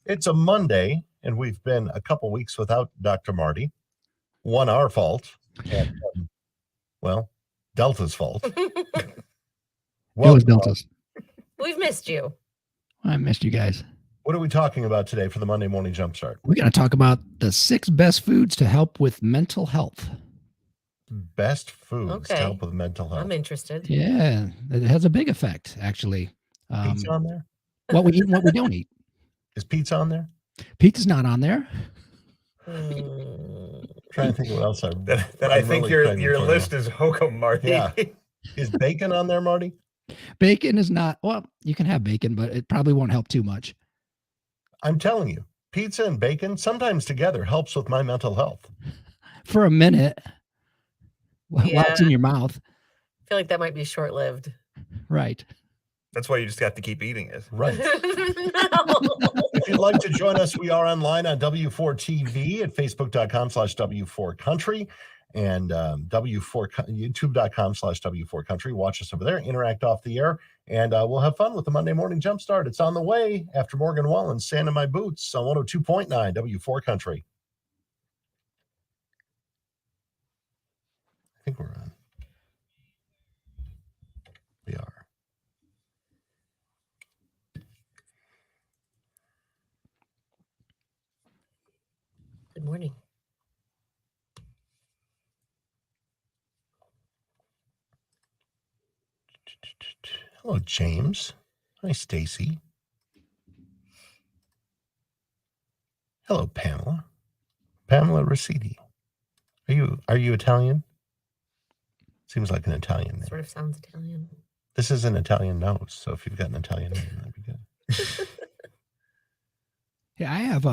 It's a Monday, and we've been a couple weeks without Dr. Marty. One, our fault, and, Delta's fault. It was Delta's. We've missed you. I missed you guys. What are we talking about today for the Monday Morning Jumpstart? We're going to talk about the 6 best foods to help with mental health. Best foods to help with mental health. I'm interested. Yeah, it has a big effect, actually. Pizza on there? What we eat and what we don't eat. Is pizza on there? Pizza's not on there. Trying to think of what else I think really your list is hokum, Marty. Yeah. Is bacon on there, Marty? Bacon is not. Well, you can have bacon, but it probably won't help too much. I'm telling you, pizza and bacon sometimes together helps with my mental health. For a minute. While it's in your mouth. I feel like that might be short-lived. Right. That's why you just have to keep eating it. Right. If you'd like to join us, we are online on W4 TV at facebook.com/W4Country and youtube.com/W4Country. Watch us over there, interact off the air, and we'll have fun with the Monday Morning Jumpstart. It's on the way after Morgan Wallen's Sand in My Boots on 102.9 W4 Country. I think we're on. We are. Good morning. Hello, James. Hi, Stacy. Hello, Pamela. Pamela Rossetti. Are you Italian? Seems like an Italian name. Sort of sounds Italian. This is an Italian nose, so if you've got an Italian name, that'd be good. Yeah, I have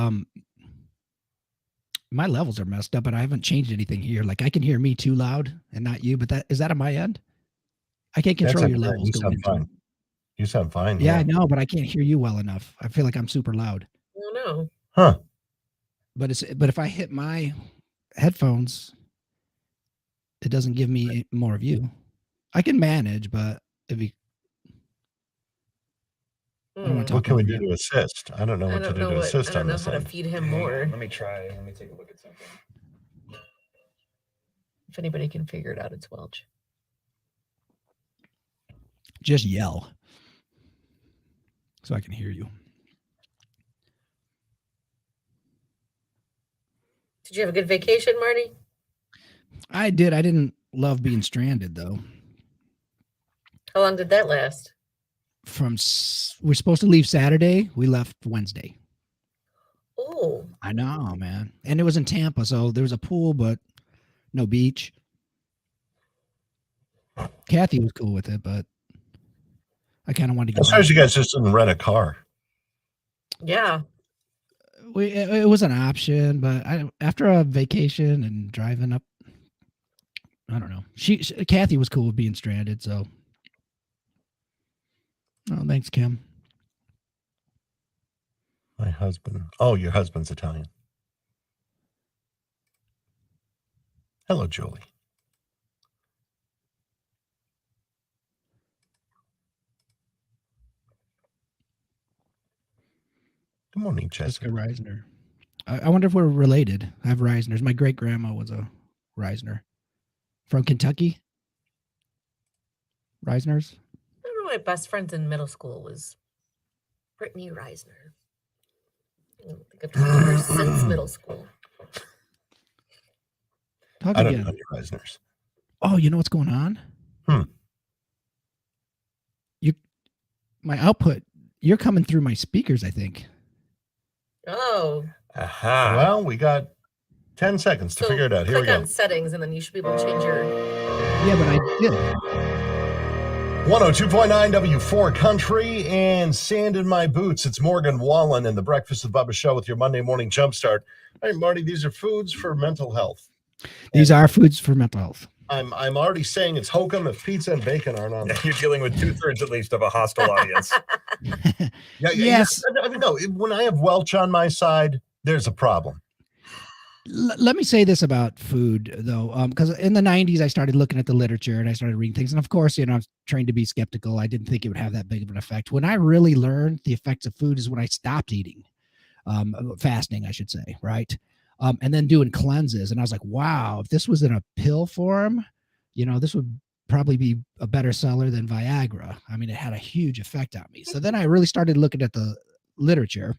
my levels are messed up, but I haven't changed anything here. Like I can hear me too loud and not you, but is that on my end? I can't control your levels. You sound fine. You sound fine. Yeah, I know, but I can't hear you well enough. I feel like I'm super loud. Oh no. Huh. But if I hit my headphones, it doesn't give me more of you. I can manage, but if you what can we do to assist? I don't know what to do to assist on this. I don't know how to feed him more. Let me try. Let me take a look at something. If anybody can figure it out, it's Welch. Just yell so I can hear you. Did you have a good vacation, Marty? I did. I didn't love being stranded, though. How long did that last? We're supposed to leave Saturday. We left Wednesday. Oh. I know, man. And it was in Tampa, so there was a pool, but no beach. Kathy was cool with it, but I kind of wanted to go. As far as you guys just didn't rent a car. Yeah. It was an option, but after a vacation and driving up, I don't know. Kathy was cool with being stranded, so. Oh, thanks, Kim. My husband. Oh, your husband's Italian. Hello, Julie. Good morning, Jessica. Reisner. I wonder if we're related. I have Reisners. My great grandma was a Reisner from Kentucky. Reisners. I don't know. My best friends in middle school was Brittany Reisner. I don't think I've talked to her since middle school. Talk I again. don't know your Reisners. Oh, you know what's going on? My output. You're coming through my speakers, I think. Oh. Aha. Well, we got 10 seconds to figure it out. Here we go. Click on settings, and then you should be able to change your. Yeah, but I did. 102.9 W4 Country and Sand in My Boots. It's Morgan Wallen and the Breakfast with Bubba show with your Monday morning jumpstart. All right, Marty, these are foods for mental health. These are foods for mental health. I'm already saying it's hokum if pizza and bacon aren't on there. You're dealing with 2/3 at least of a hostile audience. Yes. I mean, no, when I have Welch on my side, there's a problem. Let me say this about food, though, because in the 90s, I started looking at the literature and I started reading things. And of course, I was trained to be skeptical. I didn't think it would have that big of an effect. When I really learned the effects of food is when I stopped eating. fasting, I should say, right? And then doing cleanses. And I was like, wow, if this was in a pill form, this would probably be a better seller than Viagra. I mean, it had a huge effect on me. So then I really started looking at the literature.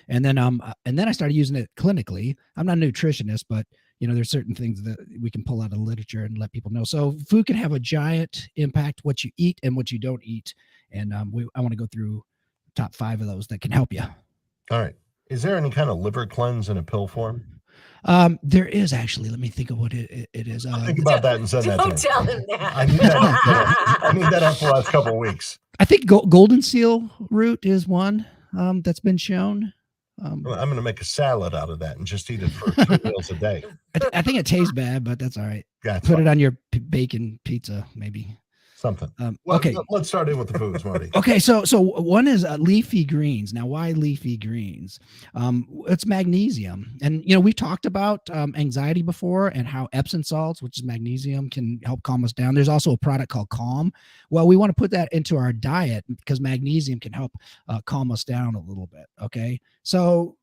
And then I started using it clinically. I'm not a nutritionist, but there's certain things that we can pull out of literature and let people know. So food can have a giant impact, what you eat and what you don't eat. And I want to go through top 5 of those that can help you. All right. Is there any kind of liver cleanse in a pill form? There is actually. Let me think of what it is. Think about that and send that to me. Don't tell him that. I need that up for the last couple of weeks. I think golden seal root is one that's been shown. I'm going to make a salad out of that and just eat it for 2 meals a day. I think it tastes bad, but that's all right. That's Put fine. it on your bacon pizza, maybe. Something. Okay. Let's start in with the foods, Marty. Okay, so one is leafy greens. Now, why leafy greens? It's magnesium, and we talked about anxiety before and how Epsom salts, which is magnesium, can help calm us down. There's also a product called Calm. Well, we want to put that into our diet because magnesium can help calm us down a little bit. Okay, so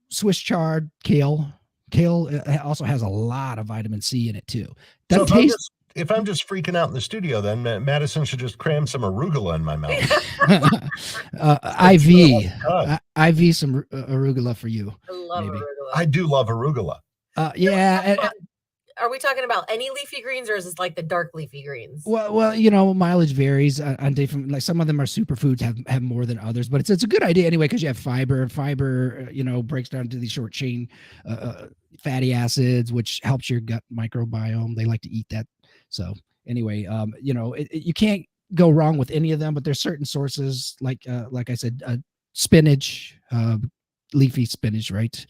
Swiss chard, kale. Kale also has a lot of vitamin C in it too. Doesn't taste. If I'm just freaking out in the studio, then Madison should just cram some arugula in my mouth. IV some arugula for you. I love maybe. arugula. I do love arugula. Yeah. Are we talking about any leafy greens, or is this like the dark leafy greens? Well, mileage varies on different. Like some of them are superfoods, have more than others, but it's a good idea anyway because you have fiber. Fiber, breaks down to these short chain fatty acids, which helps your gut microbiome. They like to eat that. So anyway, you can't go wrong with any of them, but there's certain sources like I said, spinach, leafy spinach, right?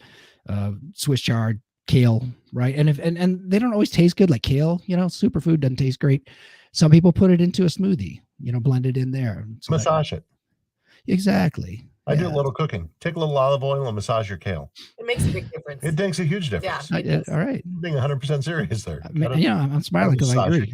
Swiss chard, kale, right? And and they don't always taste good like kale, superfood doesn't taste great. Some people put it into a smoothie, blend it in there. So massage it. Exactly. I do a little cooking. Take a little olive oil and massage your kale. It makes a big difference. It makes a huge difference. Yeah. All right. Being 100% serious there. I'm smiling because I agree.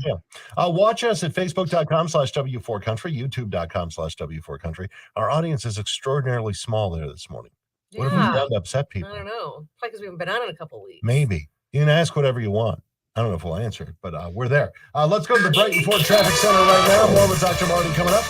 Watch us at facebook.com/W4Country, youtube.com/W4Country. Our audience is extraordinarily small there this morning. What have we done to upset people? I don't know. Probably because we haven't been on in a couple of weeks. Maybe. You can ask whatever you want. I don't know if we'll answer it, but we're there. Let's go to the Brighton Ford Traffic Center right now. More with Dr. Marty coming up.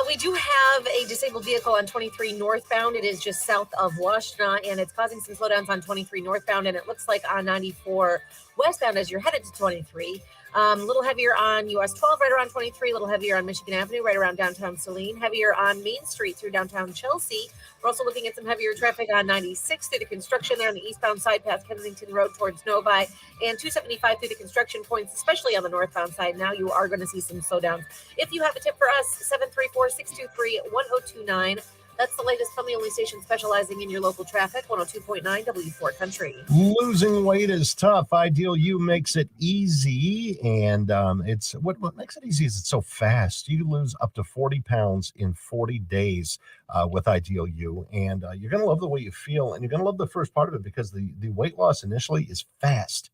We do have a disabled vehicle on 23 northbound. It is just south of Washtenaw, and it's causing some slowdowns on 23 northbound, and it looks like on 94 westbound as you're headed to 23. A little heavier on US 12 right around 23, a little heavier on Michigan Avenue right around downtown Saline, heavier on Main Street through downtown Chelsea. We're also looking at some heavier traffic on 96 through the construction there on the eastbound side past Kensington Road towards Novi, and 275 through the construction points, especially on the northbound side. Now you are going to see some slowdowns. If you have a tip for us, 734-623-1029. That's the latest from the only station specializing in your local traffic, 102.9 W4 Country. Losing weight is tough. Ideal You makes it easy. And it's what makes it easy is it's so fast. You can lose up to 40 pounds in 40 days with Ideal You. And you're going to love the way you feel. And you're going to love the first part of it because the weight loss initially is fast.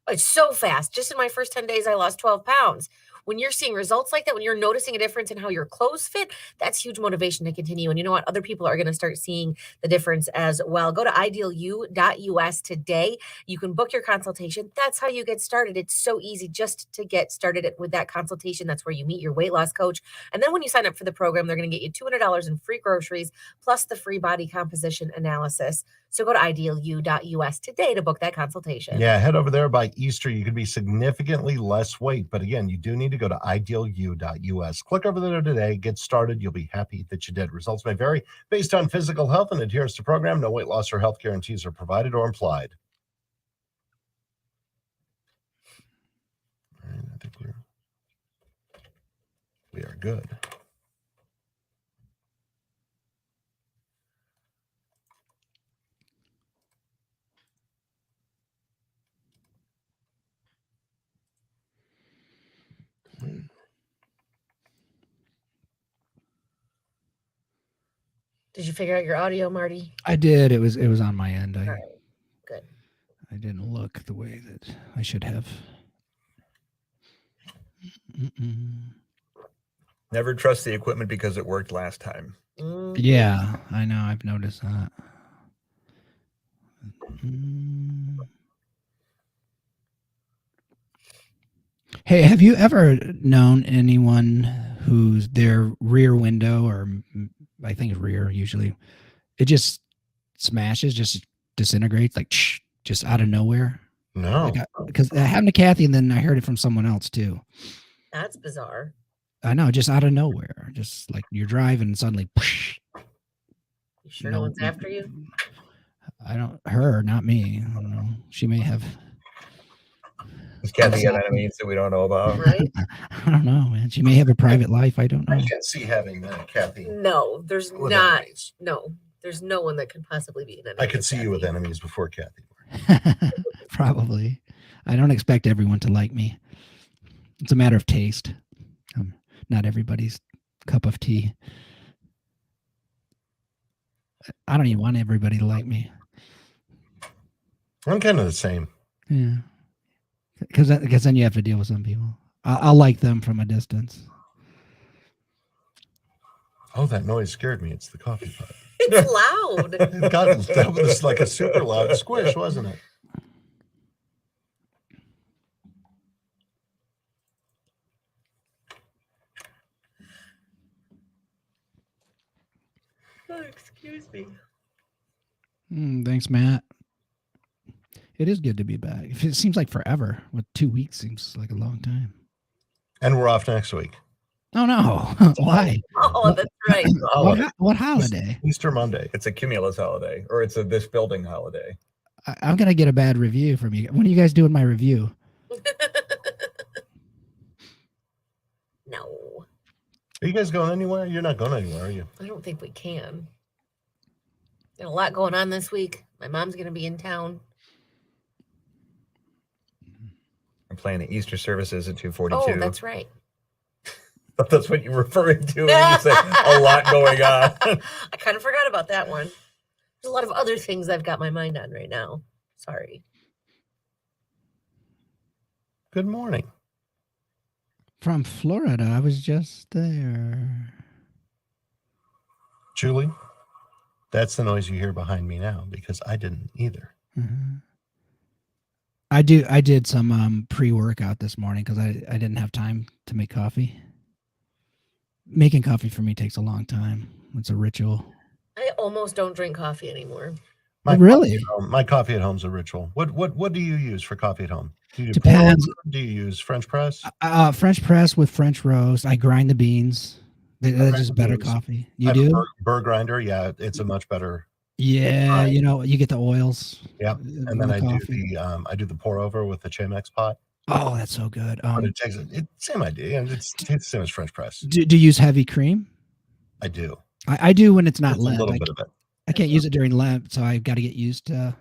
It's so fast. Just in my first 10 days, I lost 12 pounds. When you're seeing results like that, when you're noticing a difference in how your clothes fit, that's huge motivation to continue. And you know what? Other people are going to start seeing the difference as well. Go to idealu.us today. You can book your consultation. That's how you get started. It's so easy just to get started with that consultation. That's where you meet your weight loss coach. And then when you sign up for the program, they're going to get you $200 in free groceries plus the free body composition analysis. So go to idealu.us today to book that consultation. Yeah, head over there by Easter. You could be significantly less weight. But again, you do need to go to idealu.us. Click over there today. Get started. You'll be happy that you did. Results may vary based on physical health and adherence to program. No weight loss or health guarantees are provided or implied. All right, I think we are good. Did you figure out your audio, Marty? I did. It was on my end. All right. Good. I didn't look the way that I should have. Never trust the equipment because it worked last time. Yeah, I know. I've noticed that. Hey, have you ever known anyone whose their rear window, or I think it's rear usually, it just smashes, just disintegrates, like just out of nowhere? No. Because that happened to Kathy, and then I heard it from someone else too. That's bizarre. I know, just out of nowhere, just like you're driving and suddenly. You sure no one's after you? Her, not me. I don't know. She may have. Does Kathy got enemies that we don't know about? Right? I don't know, man. She may have a private life. I don't know. I can't see having that, Kathy. No, there's not. Enemies. No, there's no one that can possibly be an enemy. I could see you with enemies before Kathy. Probably. I don't expect everyone to like me. It's a matter of taste. Not everybody's cup of tea. I don't even want everybody to like me. I'm kind of the same. Yeah. Because then you have to deal with some people. I'll like them from a distance. Oh, that noise scared me. It's the coffee pot. It's loud. That was like a super loud squish, wasn't it? Oh, excuse me. Thanks, Matt. It is good to be back. It seems like forever. 2 weeks seems like a long time. And we're off next week. Oh, no. Why? Oh, that's right. What holiday? Easter Monday. It's a Cumulus holiday, or it's a this building holiday. I'm going to get a bad review from you. When are you guys doing my review? No. Are you guys going anywhere? You're not going anywhere, are you? I don't think we can. There's a lot going on this week. My mom's going to be in town. I'm playing the Easter services at 2:42. Oh, that's right. But that's what you're referring to when you say a lot going on. I kind of forgot about that one. There's a lot of other things I've got my mind on right now. Sorry. Good morning. From Florida. I was just there. Julie, that's the noise you hear behind me now because I didn't either. Mm-hmm. I did some pre-workout this morning because I didn't have time to make coffee. Making coffee for me takes a long time. It's a ritual. I almost don't drink coffee anymore. Really? My coffee at home's a ritual. What do you use for coffee at home? Do you Depends. Do you use French press? French press with French roast. I grind the beans. That's just better coffee. You do? Burr grinder. Yeah, it's a much better. Yeah, you get the oils. Yeah, and then I do the pour over with the Chemex pot. Oh, that's so good. But it takes same idea. It's the same as French press. Do you use heavy cream? I do. I do when it's not Lent. A little bit of it. I can't use it during Lent, so I've got to get used to.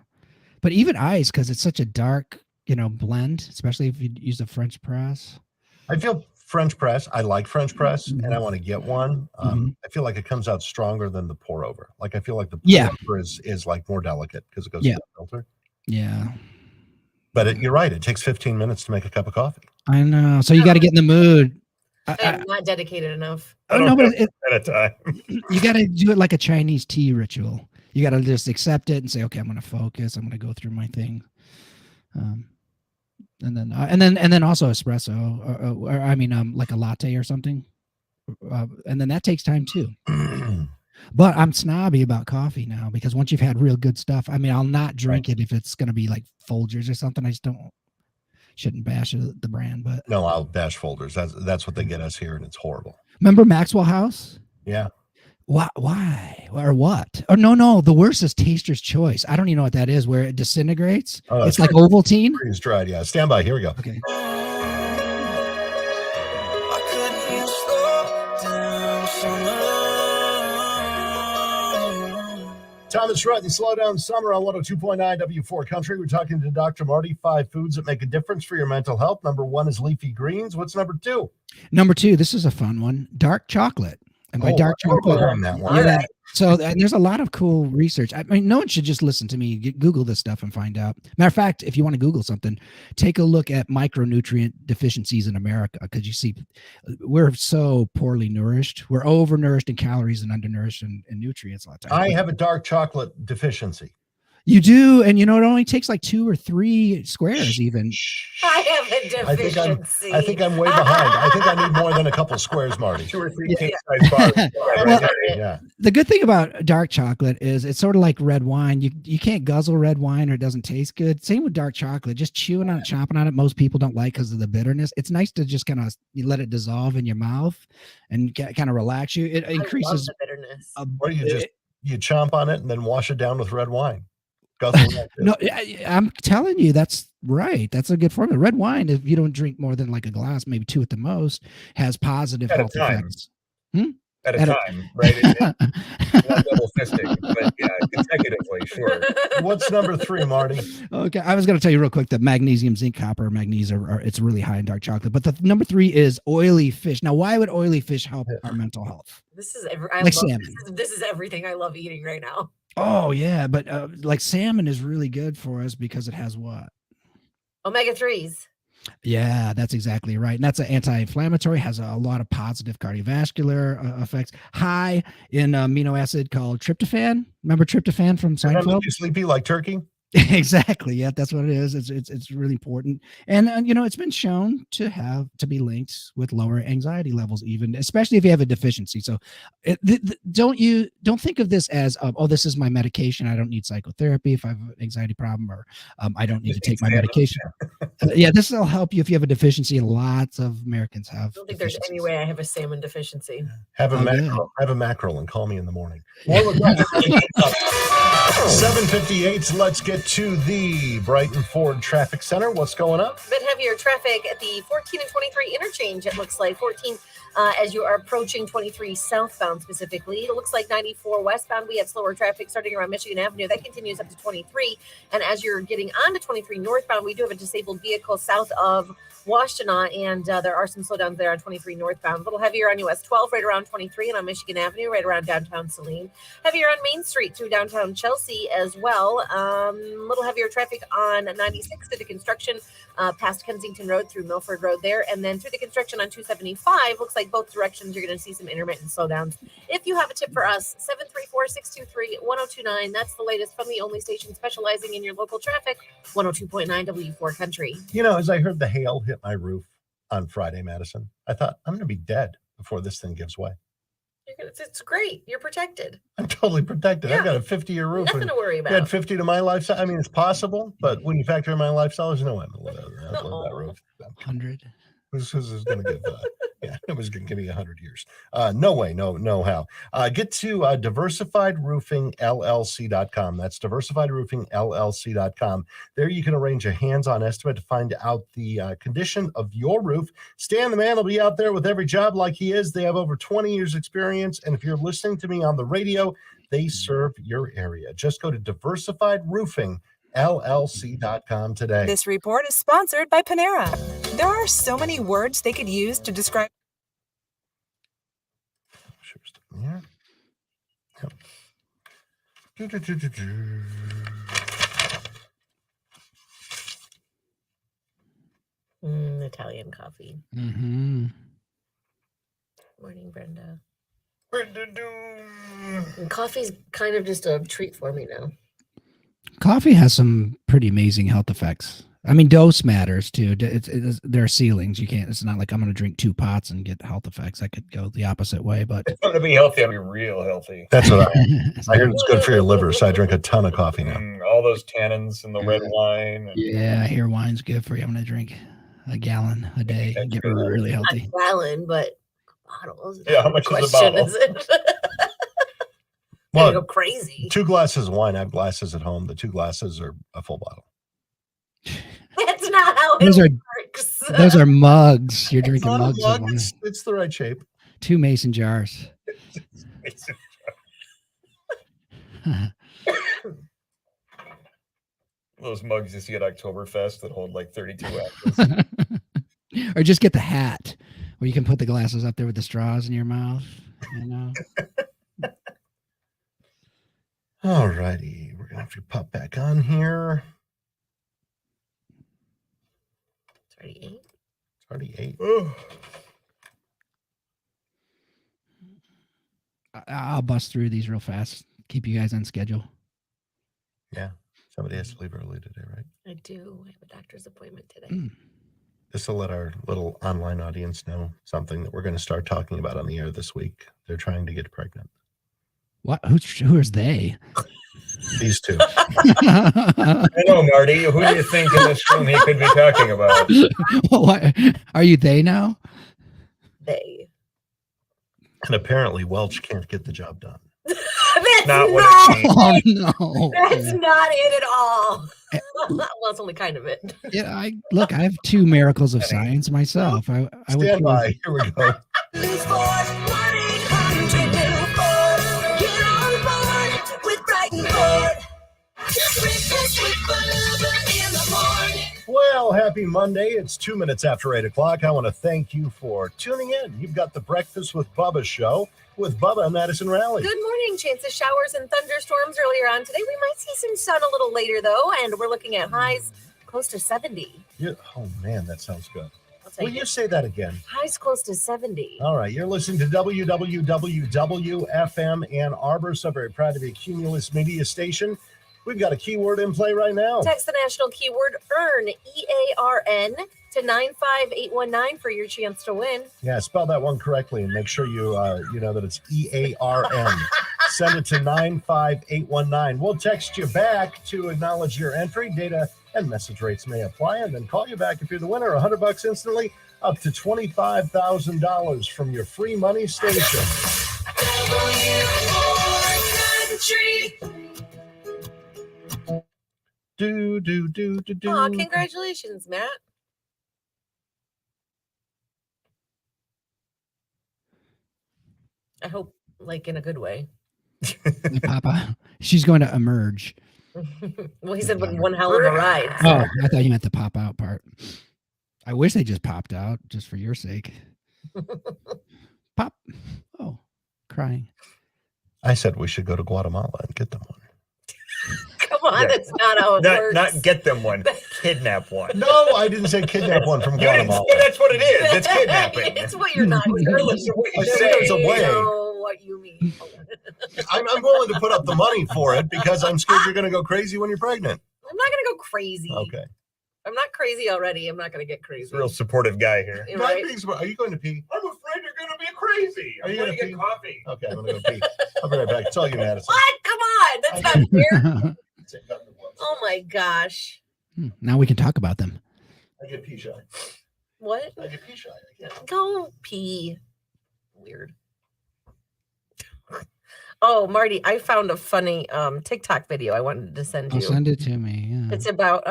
But even ice, because it's such a dark, blend, especially if you use a French press. I feel French press. I like French press, and I want to get one. I feel like it comes out stronger than the pour over. Like I feel like the pour over is like more delicate because it goes through the filter. Yeah. But you're right. It takes 15 minutes to make a cup of coffee. I know. So you got to get in the mood. I'm not dedicated enough. I don't know, but at a time. You got to do it like a Chinese tea ritual. You got to just accept it and say, okay, I'm going to focus. I'm going to go through my thing. And then also espresso, or I mean, like a latte or something. And then that takes time too. But I'm snobby about coffee now because once you've had real good stuff, I mean, I'll not drink it if it's going to be like Folgers or something. I just shouldn't bash the brand, but no, I'll bash Folgers. That's what they get us here, and it's horrible. Remember Maxwell House? Yeah. Why or what? Or no, the worst is Taster's Choice. I don't even know what that is. Where it disintegrates. Oh, it's like Ovaltine. Freeze dried. Yeah. Stand by. Here we go. Okay. Thomas Rutten, Slow Down Summer on 102.9 W4 Country. We're talking to Dr. Marty. 5 foods that make a difference for your mental health. Number 1 is leafy greens. What's number 2? Number 2, this is a fun one. Dark chocolate. And by dark chocolate, that one. So and there's a lot of cool research. I mean, no one should just listen to me. Google this stuff and find out. Matter of fact, if you want to Google something, take a look at micronutrient deficiencies in America, because you see we're so poorly nourished. We're overnourished in calories and undernourished in nutrients a lot of times. I have a dark chocolate deficiency. You do, and it only takes like 2 or 3 squares even. I have a deficiency. I think I'm way behind. I think I need more than a couple squares, Marty. 2 or 3 king-size bars. Well, Yeah. The good thing about dark chocolate is it's sort of like red wine. You can't guzzle red wine or it doesn't taste good. Same with dark chocolate. Just chewing on it, chomping on it, most people don't like because of the bitterness. It's nice to just kind of let it dissolve in your mouth and kind of relax you. It increases the bitterness. Or you chomp on it and then wash it down with red wine. No, I'm telling you, that's right. That's a good formula. Red wine, if you don't drink more than like a glass, maybe 2 at the most, has positive health effects. At a time, right? Not double fisting, but yeah, consecutively, sure. What's number 3, Marty? Okay, I was going to tell you real quick that magnesium, zinc, copper, magnesium it's really high in dark chocolate. But the number 3 is oily fish. Now, why would oily fish help our mental health? This is salmon. This is everything I love eating right now. Oh yeah, but like salmon is really good for us because it has what? Omega-3s. Yeah, that's exactly right. And that's an anti-inflammatory, has a lot of positive cardiovascular effects. High in amino acid called tryptophan. Remember tryptophan from Seinfeld? You sleepy like turkey? Exactly. Yeah, that's what it is. It's really important. And it's been shown to be linked with lower anxiety levels, even especially if you have a deficiency. So don't think of this as this is my medication. I don't need psychotherapy if I have an anxiety problem, or I don't need to take my medication. Yeah, this will help you if you have a deficiency, and lots of Americans have. I don't think there's any way I have a salmon deficiency. Have a mackerel. Have a mackerel and call me in the morning. 7:58. Let's get to the Brighton Ford Traffic Center. What's going on? A bit heavier traffic at the 14 and 23 interchange. It looks like 14 as you are approaching 23 southbound specifically. It looks like 94 westbound. We have slower traffic starting around Michigan Avenue. That continues up to 23. And as you're getting onto 23 northbound, we do have a disabled vehicle south of Washtenaw, and there are some slowdowns there on 23 northbound. A little heavier on US 12 right around 23, and on Michigan Avenue right around downtown Saline. Heavier on Main Street through downtown Chelsea as well. A little heavier traffic on 96 to the construction past Kensington Road through Milford Road there, and then through the construction on 275. Looks like both directions you're going to see some intermittent slowdowns. If you have a tip for us, 734-623-1029. That's the latest from the only station specializing in your local traffic, 102.9 W4 Country. As I heard the hail hit my roof on Friday, Madison, I thought I'm going to be dead before this thing gives way. It's great. You're protected. I'm totally protected. Yeah. I've got a 50-year roof. Nothing to worry about. You had 50 to my lifestyle. I mean, it's possible, but when you factor in my lifestyle, there's no way I'm going to live that roof. 100. Who's going to give it was going to give me 100 years. No way, no how. Get to diversifiedroofingllc.com. That's diversifiedroofingllc.com. There you can arrange a hands-on estimate to find out the condition of your roof. Stan the man will be out there with every job like he is. They have over 20 years experience, and if you're listening to me on the radio, they serve your area. Just go to diversifiedroofingllc.com today. This report is sponsored by Panera. There are so many words they could use to describe. Yeah. Italian coffee. Mm-hmm. Morning, Brenda. And coffee's kind of just a treat for me now. Coffee has some pretty amazing health effects. I mean, dose matters too. There are ceilings. You can't. It's not like I'm going to drink 2 pots and get health effects. I could go the opposite way. But if I'm going to be healthy, I'll be real healthy. That's what I heard. It's good for your liver, so I drink a ton of coffee now. All those tannins in the red wine. Yeah, I hear wine's good for you. I'm going to drink a gallon a day and get really healthy. Not a gallon, but bottles. Yeah, how much is a bottle? Is it? Well, go crazy. 2 glasses of wine. I have glasses at home. The 2 glasses are a full bottle. That's not how those it works. Those are mugs. You're drinking mugs. It's the right shape. 2 mason jars. Those mugs you see at Oktoberfest that hold like 32 ounces. Or just get the hat where you can put the glasses up there with the straws in your mouth. All righty. We're going to have to pop back on here. It's already 8. It's already 8. I'll bust through these real fast. Keep you guys on schedule. Yeah. Somebody has to leave early today, right? I do. I have a doctor's appointment today. This will let our little online audience know something that we're going to start talking about on the air this week. They're trying to get pregnant. What? Who is they? These two. I know, Marty. Who do you think in this room he could be talking about? What? Are you they now? They. And apparently Welch can't get the job done. That's Not not, what it Oh no! that's not it at all. Well, it's only kind of it. Yeah, I have 2 miracles of science myself. I would Stand feel- by. Here we go. Lose force, 1-800-LITTLE-FORD. Get on board with Brighton Ford. Breakfast with Bubba in the morning. Well, happy Monday. It's 2 minutes after 8 o'clock. I want to thank you for tuning in. You've got the Breakfast with Bubba show with Bubba and Madison Raleigh. Good morning. Chance of showers and thunderstorms earlier on today. We might see some sun a little later, though, and we're looking at highs close to 70. Oh, man, that sounds good. I'll tell Will you. you say that again? Highs close to 70. All right, you're listening to WWWFM Ann Arbor, so very proud to be a Cumulus media station. We've got a keyword in play right now. Text the national keyword EARN, EARN, to 95819 for your chance to win. Yeah, spell that one correctly and make sure you know that it's EARN. Send it to 95819. We'll text you back to acknowledge your entry. Data and message rates may apply, and then call you back if you're the winner. $100 instantly, up to $25,000 from your free money station. Do. Aw, congratulations, Matt. I hope, like, in a good way. Papa, she's going to emerge. Well, he said one hell of a ride. Oh, I thought you meant the pop out part. I wish they just popped out, just for your sake. Pop. Oh, crying. I said we should go to Guatemala and get them one. Come on, Yeah. that's not how it works. Not get them one, kidnap one. No, I didn't say kidnap one from You didn't Guatemala. say that's what it is. It's kidnapping. It's what you're not careless of what I you said there's a way. know what you mean. I'm willing to put up the money for it because I'm scared you're going to go crazy when you're pregnant. I'm not gonna go crazy. Okay. I'm not crazy already. I'm not gonna get crazy. He's a real supportive guy here. You're right. Are you going to pee? I'm afraid you're going to be crazy. Are you going gonna to pee? get coffee. Okay, I'm going to go pee. I'll be right back. It's all you, Madison. What? Come on. That's not fair. Oh my gosh. Now we can talk about them. I get pee shy. What? I get pee shy. I can't. Go pee. Weird. Oh, Marty, I found a funny TikTok video I wanted to send Oh, you. send it to me. Yeah. It's about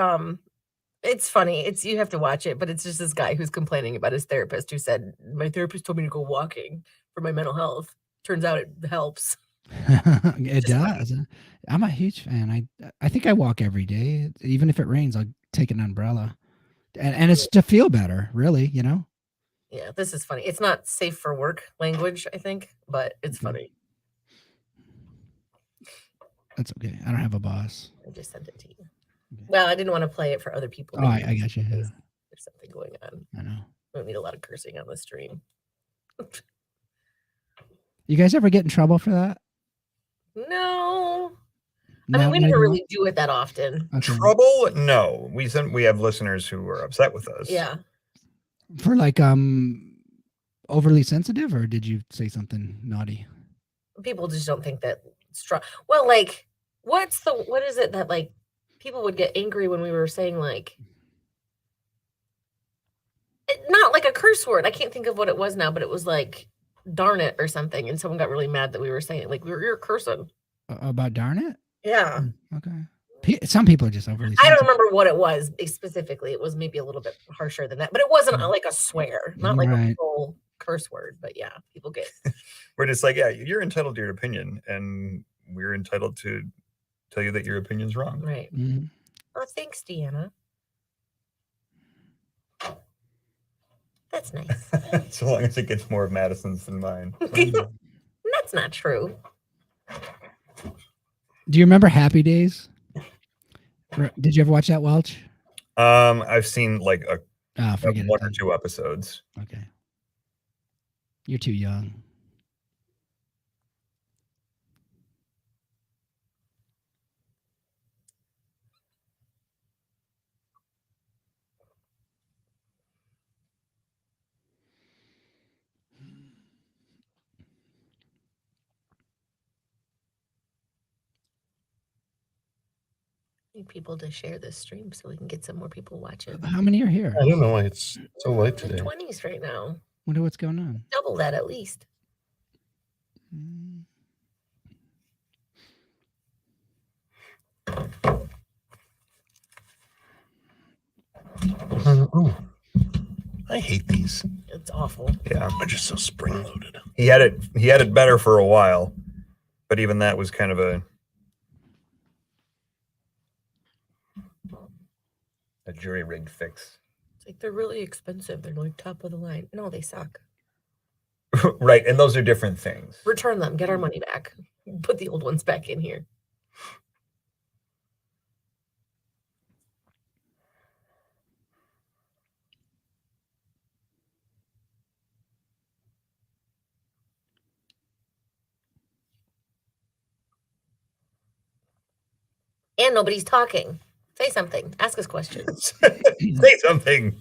it's funny. You have to watch it, but it's just this guy who's complaining about his therapist who said, "My therapist told me to go walking for my mental health. Turns out it helps." It does. I'm a huge fan. I think I walk every day. Even if it rains, I'll take an umbrella. And it's to feel better, really, you know? Yeah, this is funny. It's not safe for work language, I think, but it's funny. That's okay. I don't have a boss. I just sent it to you. Okay. Well, I didn't want to play it for other people. Oh, I got you. Yeah, There's something going on. I know. We don't need a lot of cursing on the stream. You guys ever get in trouble for that? No. No, I mean, we not never anymore? really do it that often. Okay. Trouble? No. We have listeners who were upset with us. Yeah. For like overly sensitive, or did you say something naughty? People just don't think that strong. Well, like, what is it that, like, people would get angry when we were saying, like, not like a curse word. I can't think of what it was now, but it was like, darn it or something. And someone got really mad that we were saying it. Like, you're cursing. About darn it? Yeah. Okay. Some people are just overly I don't sensitive. remember what it was specifically. It was maybe a little bit harsher than that, but it wasn't like a swear, not like a Right. full curse word. But yeah, people get. We're just like, yeah, you're entitled to your opinion, and we're entitled to tell you that your opinion's wrong. Right. Mhm. Oh, thanks, Deanna. That's nice. So long as it gets more of Madison's than mine. That's not true. Do you remember Happy Days? Did you ever watch that, Welch? I've seen like Forget one it. or two episodes. Okay. You're too young. Need people to share this stream so we can get some more people watching. How many are here? I don't know why it's so late In the today. 20s right now. Wonder what's going on. Double that at least. Ooh. I hate these. It's awful. Yeah, They're just so spring loaded. he had it better for a while, but even that was kind of a jury rigged fix. It's like they're really expensive. They're like top of the line. No, they suck. Right, and those are different things. Return them. Get our money back. Put the old ones back in here. And nobody's talking. Say something. Ask us questions. Say something.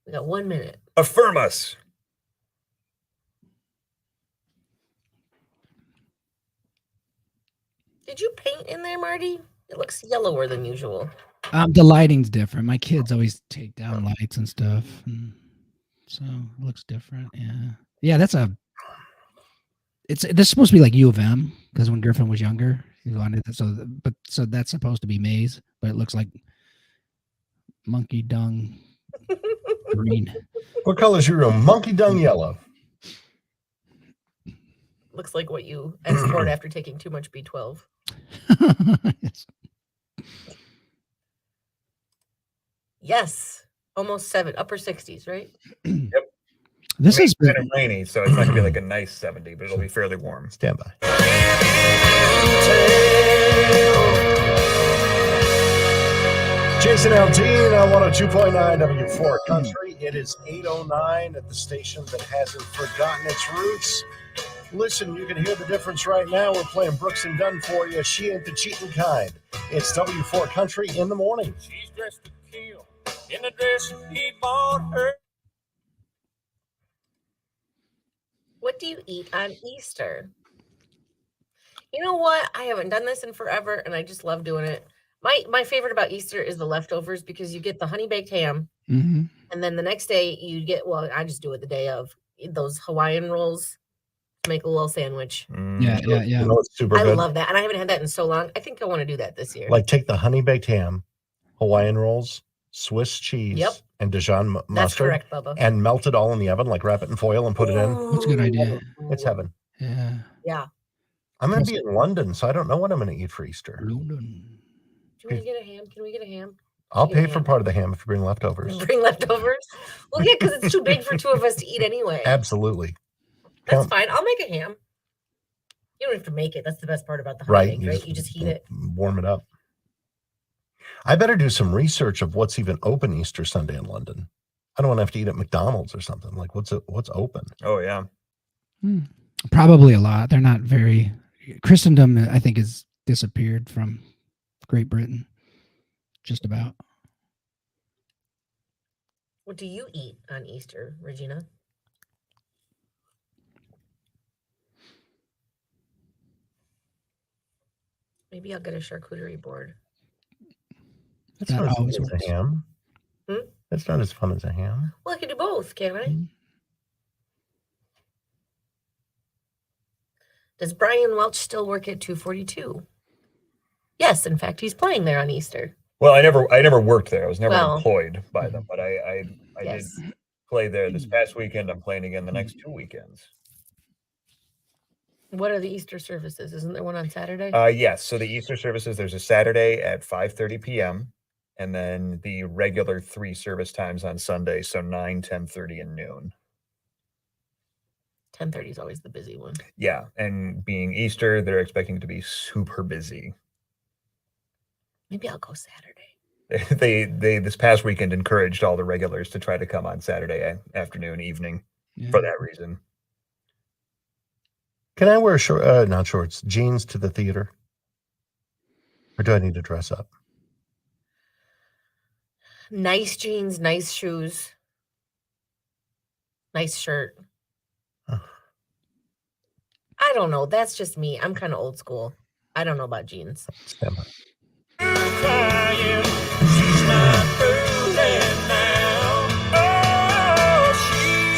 We got 1 minute. Affirm us. Did you paint in there, Marty? It looks yellower than usual. The lighting's different. My kids always take down lights and stuff, and so it looks different. Yeah. This is supposed to be like U of M because when Griffin was younger, he wanted it. So that's supposed to be maize, but it looks like monkey dung green. What color is your room? Monkey dung yellow. Looks like what you export after taking too much B12. Yes. Yes. Almost 7, upper 60s, right? Yep. This is kind of rainy, so it's not gonna be like a nice 70, but it'll be fairly warm. Stand by. Jason Aldean on 102.9 W4 Country. It is 8:09 at the station that hasn't forgotten its roots. Listen, you can hear the difference right now. We're playing Brooks and Dunn for you. She ain't the cheating kind. It's W4 Country in the morning. She's dressed to kill in the dress he bought her. What do you eat on Easter? You know what? I haven't done this in forever, and I just love doing it. My favorite about Easter is the leftovers because you get the honey baked ham, Mhm. and then the next day you get, well, I just do it the day of, those Hawaiian rolls to make a little sandwich. Yeah. You know it's super I good? love that, and I haven't had that in so long. I think I want to do that this year. Like take the honey baked ham, Hawaiian rolls, Swiss cheese, Yep. and Dijon mustard. That's correct, Bubba. And melt it all in the oven, like wrap it in foil and put it in. That's a good idea. It's heaven. Yeah. Yeah. I'm going to be in London, so I don't know what I'm going to eat for Easter. London. Do you want to get a ham? Can we get a ham? I'll Get a pay for ham. part of the ham if you bring leftovers. Bring leftovers? Well, yeah, because it's too big for two of us to eat anyway. Absolutely. That's Count- fine. I'll make a ham. You don't have to make it. That's the best part about the Right. honey, right? You just heat it. Warm it up. I better do some research of what's even open Easter Sunday in London. I don't want to have to eat at McDonald's or something. Like what's open? Oh yeah. Probably a lot. They're not very. Christendom, I think, has disappeared from Great Britain. Just about. What do you eat on Easter, Regina? Maybe I'll get a charcuterie board. That's That not as always fun as works. a ham. Hmm? That's not as fun as a ham. Well, I can do both, can I? Mm. Does Brian Welch still work at 242? Yes, in fact, he's playing there on Easter. Well, I never worked there. I was never Well- employed by them, but I Yes. did play there this past weekend. I'm playing again the next 2 weekends. What are the Easter services? Isn't there one on Saturday? Yes. So the Easter services, there's a Saturday at 5:30 p.m. and then the regular 3 service times on Sunday. So 9, 10:30, and noon. 10:30 is always the busy one. Yeah, and being Easter, they're expecting to be super busy. Maybe I'll go Saturday. They this past weekend encouraged all the regulars to try to come on Saturday afternoon, evening for that reason. Can I wear not shorts, jeans to the theater? Or do I need to dress up? Nice jeans, nice shoes, nice shirt. Huh. I don't know. That's just me. I'm kind of old school. I don't know about jeans. Stand by. Crying, she's not fooling now. Oh,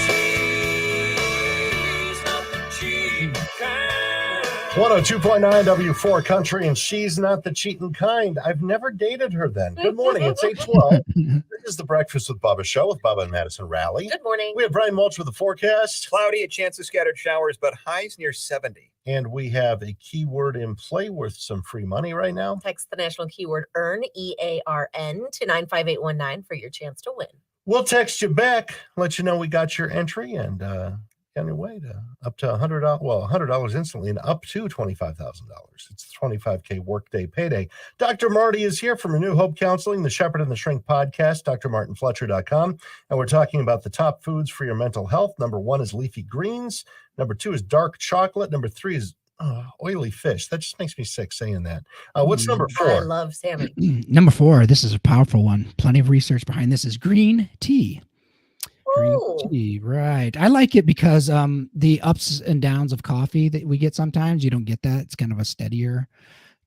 she's not the cheap kind. 102.9 W4 Country, and she's not the cheating kind. I've never dated her then. Good morning. It's 8:12. This is the Breakfast with Bubba show with Bubba and Madison Rally. Good morning. We have Brian Mulch with the forecast. Cloudy, a chance of scattered showers, but highs near 70. And we have a keyword in play worth some free money right now. Text the national keyword EARN, EARN, to 95819 for your chance to win. We'll text you back, let you know we got your entry, and on your way to up to $100. Well, $100 instantly, and up to $25,000. It's a 25K workday payday. Dr. Marty is here from Renew Hope Counseling, the Shepherd and the Shrink podcast, drmartinfletcher.com, and we're talking about the top foods for your mental health. Number 1 is leafy greens. Number 2 is dark chocolate. Number 3 is oily fish. That just makes me sick saying that. What's number 4? I love salmon. Number 4, this is a powerful one. Plenty of research behind this, is green tea. Ooh. Green tea, right. I like it because the ups and downs of coffee that we get sometimes, you don't get that. It's kind of a steadier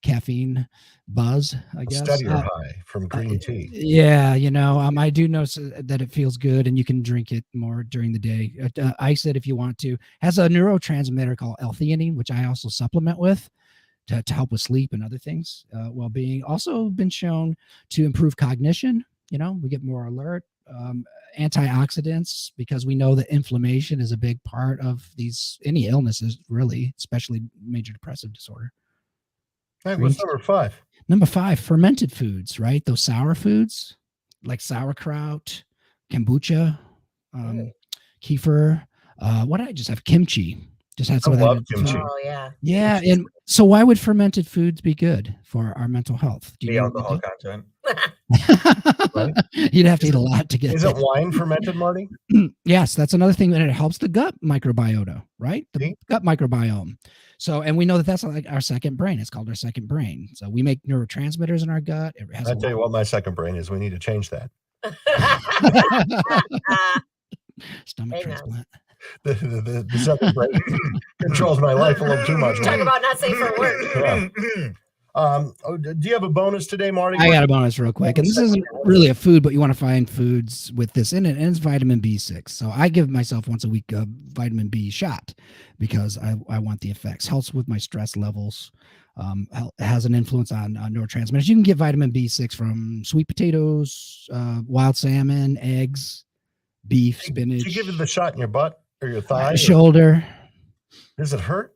caffeine buzz, I guess. Steadier high from green tea. Yeah, I do notice that it feels good, and you can drink it more during the day. Ice it if you want to. Has a neurotransmitter called L-theanine, which I also supplement with to help with sleep and other things, well-being. Also been shown to improve cognition. We get more alert. Antioxidants, because we know that inflammation is a big part of any illnesses, really, especially major depressive disorder. All right, what's number 5? Number 5, fermented foods, right? Those sour foods like sauerkraut, kombucha, kefir. What did I just have? Kimchi. Just had some I of that. love kimchi. Oh, yeah. Yeah, and so why would fermented foods be good for our mental health? The alcohol content. Right? You'd have to eat a lot to get Isn't wine fermented, Marty? Yes, that's another thing, and it helps the gut microbiota, right? The See? gut microbiome. So, and we know that that's like our second brain. It's called our second brain. So we make neurotransmitters in our gut. It has I'll tell you what my second brain is. We need to change that. Stomach Hang on. transplant. The second brain controls my life a little too much. Talk about not safe for work. Yeah. Do you have a bonus today, Marty? I got a bonus real quick. And this isn't really a food, but you want to find foods with this in it, and it's vitamin B6. So I give myself once a week a vitamin B shot because I want the effects. Helps with my stress levels. Has an influence on neurotransmitters. You can get vitamin B6 from sweet potatoes, wild salmon, eggs, beef, spinach. Did you give it the shot in your butt or your thigh? Shoulder. Does it hurt?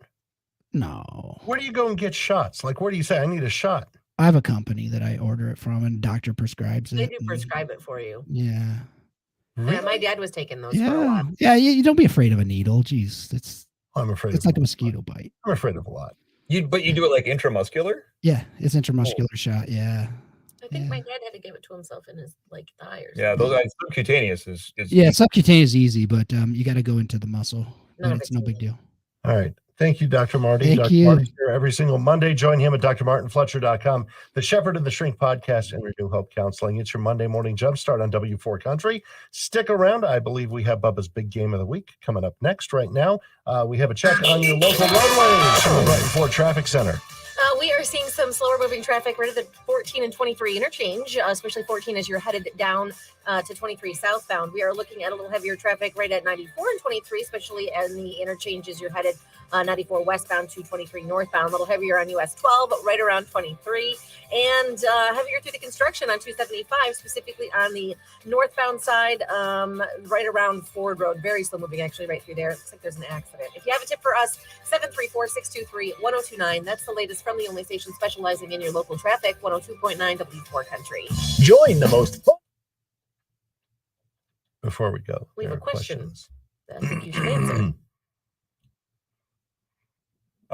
No. Where do you go and get shots? Like, where do you say, I need a shot? I have a company that I order it from, and doctor prescribes it. They do prescribe it for you. Yeah. Yeah, my dad was taking those for a while. Yeah. You don't be afraid of a needle. Jeez, I'm afraid. it's like a mosquito bite. I'm afraid of a lot. But you do it like intramuscular? Yeah, it's intramuscular shot. Yeah. I think my dad had to give it to himself in his thigh or something. Yeah, those subcutaneous is Yeah, subcutaneous is easy, but you got to go into the muscle. None of It's it's no big easy. deal. All right. Thank you, Dr. Marty. Thank Dr. you. Marty's here every single Monday. Join him at drmartinfletcher.com, the Shepherd and the Shrink podcast, and Renew Hope Counseling. It's your Monday morning jumpstart on W4 Country. Stick around. I believe we have Bubba's Big Game of the Week coming up next. Right now, we have a check on your local roadways from the Brighton Ford Traffic Center. We are seeing some slower moving traffic right at the 14 and 23 interchange, especially 14 as you're headed down to 23 southbound. We are looking at a little heavier traffic right at 94 and 23, especially in the interchanges you're headed 94 westbound to 23 northbound. A little heavier on US 12, but right around 23. And heavier through the construction on 275, specifically on the northbound side, right around Ford Road. Very slow moving, actually, right through there. Looks like there's an accident. If you have a tip for us, 734-623-1029. That's the latest from the only station specializing in your local traffic, 102.9 W4 Country. Join the most fun. Before we go, We have there a are question. questions. I think you should answer.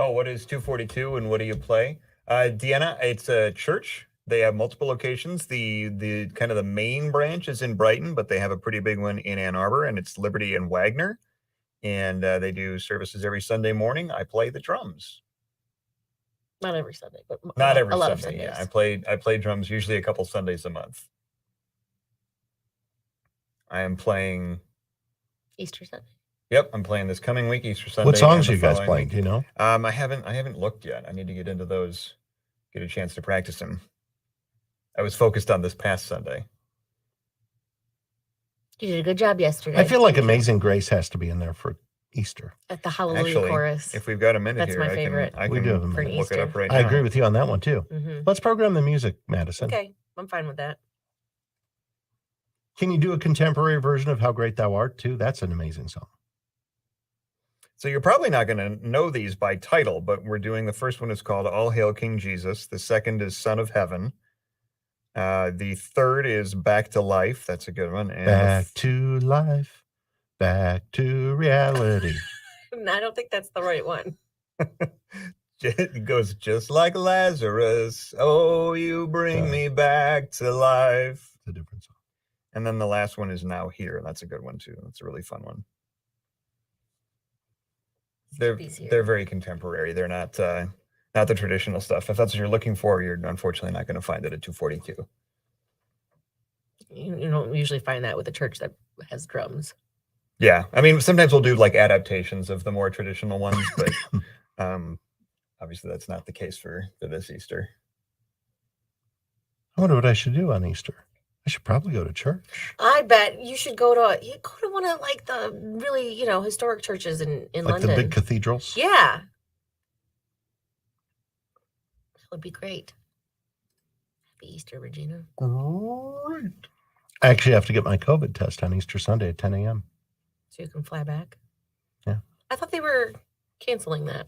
Oh, what is 242 and what do you play? Deanna, it's a church. They have multiple locations. The kind of the main branch is in Brighton, but they have a pretty big one in Ann Arbor, and it's Liberty and Wagner. And they do services every Sunday morning. I play the drums. Not every Sunday, but Not every a lot Sunday. of Yeah, Sundays. I play drums usually a couple Sundays a month. I am playing. Easter Sunday. Yep, I'm playing this coming week, Easter Sunday. What songs and are the you guys following playing? week. Do you know? I haven't looked yet. I need to get into those, get a chance to practice them. I was focused on this past Sunday. You did a good job yesterday. I feel like Amazing Grace has to be in there for Easter. At the Hallelujah Actually, chorus. if we've got a minute That's here, my I favorite. can We do have a For minute. look it up Easter. right now. I agree with you on that one too. Mhm. Let's program the music, Madison. Okay, I'm fine with that. Can you do a contemporary version of How Great Thou Art too? That's an amazing song. So you're probably not going to know these by title, but we're doing the first one is called All Hail King Jesus. The second is Son of Heaven. The third is Back to Life. That's a good one. And Back to life, back to reality. I don't think that's the right one. it goes just like Lazarus. Oh, you bring me back to life. It's a different song. And then the last one is Now Here. That's a good one too. That's a really fun one. They're very contemporary. They're not the traditional stuff. If that's what you're looking for, you're unfortunately not going to find it at 242. You don't usually find that with a church that has drums. Yeah, I mean, sometimes we'll do like adaptations of the more traditional ones, but obviously that's not the case for this Easter. I wonder what I should do on Easter. I should probably go to church. I bet you should go to one of like the really historic churches in Like London. the big cathedrals. Yeah, that would be great. Happy Easter, Regina. Great. I actually have to get my COVID test on Easter Sunday at 10 a.m. So you can fly back. Yeah. I thought they were canceling that.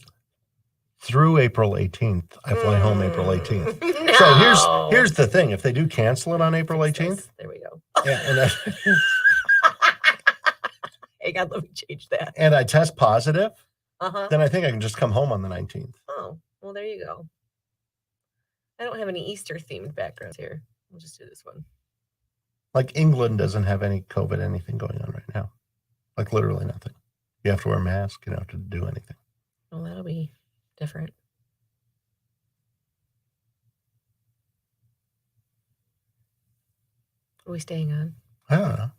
Through April 18th. I fly home April 18th. No. So here's the thing. If they do cancel it on April Fix 18th, this. There we go. yeah, Hey, God, let me change that. and I test positive, Uh-huh. then I think I can just come home on the 19th. Oh, well, there you go. I don't have any Easter themed backgrounds here. We'll just do this one. Like England doesn't have any COVID anything going on right now. Like literally nothing. You have to wear a mask. You don't have to do anything. Well, that'll be different. Are we staying on? I don't know.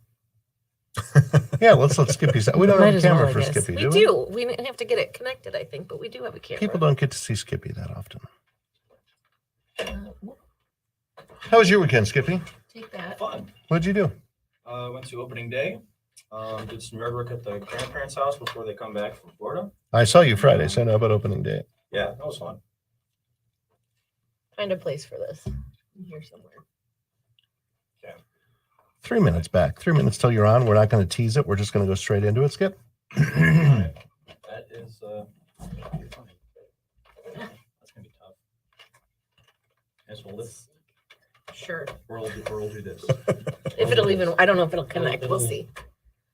Yeah, let's let Skippy. We don't Might have a as well, camera I for guess. Skippy, We do do. We have to get it connected, I think, but we do have a camera. People don't get to see Skippy that often. Uh, How was your weekend, Skippy? take that. Fun. What'd you do? Went to opening day. Did some yard work at the grandparents' house before they come back from Florida. I saw you Friday, so I know about opening day. Yeah, that was fun. Find a place for this. Here somewhere. 3 minutes back. 3 minutes till you're on. We're not going to tease it. We're just going to go straight into it, Skip. That is that's gonna be tough. As we'll live. Sure. We'll do this. If it'll even, I don't know if it'll connect. We'll see.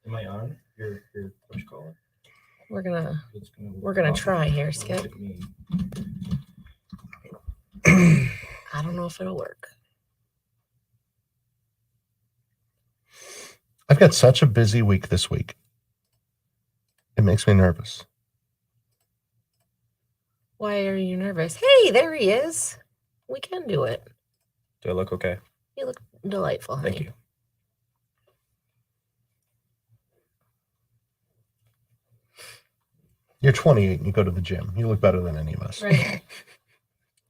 Am I on? Your what you call it? We're gonna It's gonna We're gonna off. try here, Look Skip. at me. I don't know if it'll work. I've got such a busy week this week. It makes me nervous. Why are you nervous? Hey, there he is. We can do it. Do I look okay? You look delightful, honey. Thank you. You're 28 and you go to the gym. You look better than any of us. Right.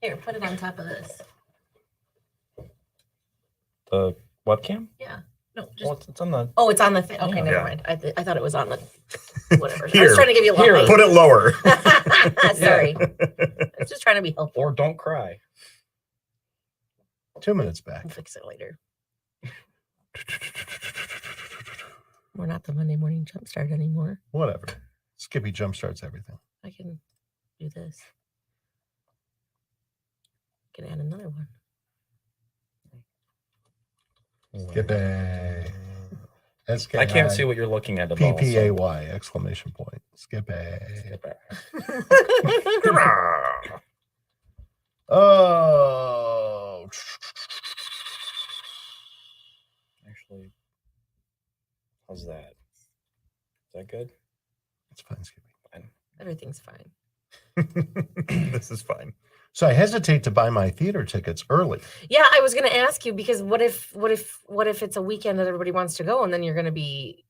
Here, put it on top of this. The webcam? Yeah. No, just. Well, it's on the. Oh, it's on the thing. Okay, Yeah. never mind. I thought it was on the whatever. I Here. was trying to give you a Here, light. put it lower. Sorry. I was just trying to be helpful. Or don't cry. 2 minutes back. We'll fix it later. We're not the Monday morning jumpstart anymore. Whatever. Skippy jumpstarts everything. I can do this. I can add another one. Skippy. I can't see what you're looking at. PPAY exclamation point. Skippy. Oh. Actually, how's that? Is that good? It's fine, Skippy. Fine. Everything's fine. This is fine. So I hesitate to buy my theater tickets early. Yeah, I was going to ask you because what if it's a weekend that everybody wants to go and then are you going to be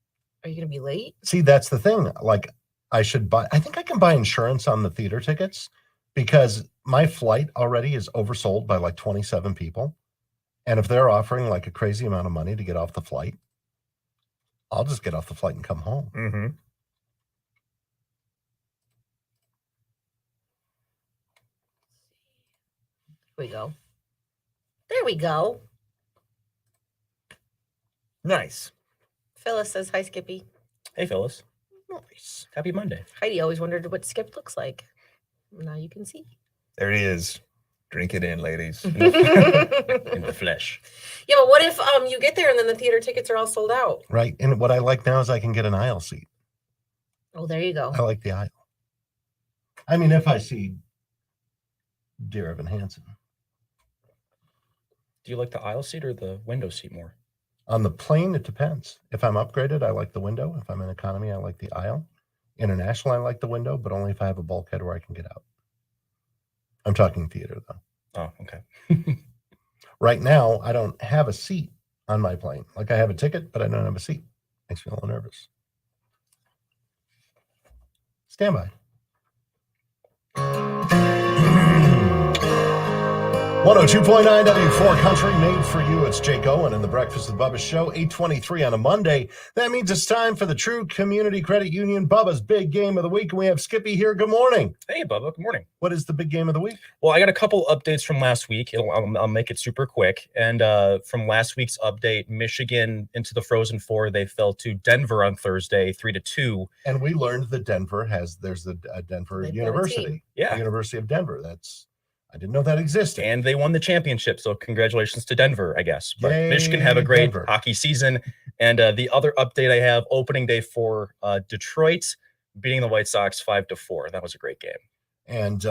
late? See, that's the thing. Like, I think I can buy insurance on the theater tickets because my flight already is oversold by like 27 people. And if they're offering like a crazy amount of money to get off the flight, I'll just get off the flight and come home. Mm-hmm. There we go. Nice. Phyllis says, hi, Skippy. Hey, Phyllis. Nice. Happy Monday. Heidi always wondered what Skip looks like. Now you can see. There he is. Drink it in, ladies. In the flesh. Yeah, but what if you get there and then the theater tickets are all sold out? Right. And what I like now is I can get an aisle seat. Oh, there you go. I like the aisle. I mean, if I see Dear Evan Hansen. Do you like the aisle seat or the window seat more? On the plane, it depends. If I'm upgraded, I like the window. If I'm in economy, I like the aisle. International, I like the window, but only if I have a bulkhead where I can get out. I'm talking theater, though. Oh, okay. Right now, I don't have a seat on my plane. Like I have a ticket, but I don't have a seat. Makes me a little nervous. Stand by. 102.9 W4 Country, made for you. It's Jake Owen and the Breakfast with Bubba Show, 8:23 on a Monday. That means it's time for the True Community Credit Union, Bubba's Big Game of the Week. And we have Skippy here. Good morning. Hey, Bubba. Good morning. What is the big game of the week? Well, I got a couple updates from last week. I'll make it super quick. And from last week's update, Michigan into the Frozen Four. They fell to Denver on Thursday, 3-2. And we learned that there's the Denver University. Yeah. The University of Denver. I didn't know that existed. And they won the championship. So congratulations to Denver, I guess. But Yay, Michigan have a great Denver. hockey season. And the other update I have, opening day for Detroit beating the White Sox 5-4. That was a great game. And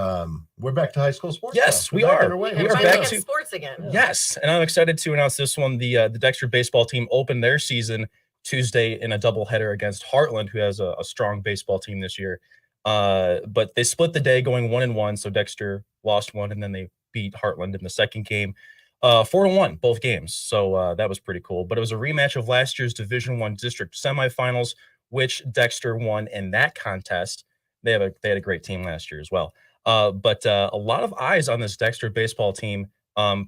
we're back to high school sports. Yes, now. we We're back are. underway. We We're are finally back at to sports again. Yes, and I'm excited to announce this one. The Dexter baseball team opened their season Tuesday in a doubleheader against Heartland, who has a strong baseball team this year. But they split the day going 1-1. So Dexter lost one, and then they beat Heartland in the second game, 4-1 both games. So that was pretty cool. But it was a rematch of last year's Division I district semifinals, which Dexter won in that contest. They had a great team last year as well. But a lot of eyes on this Dexter baseball team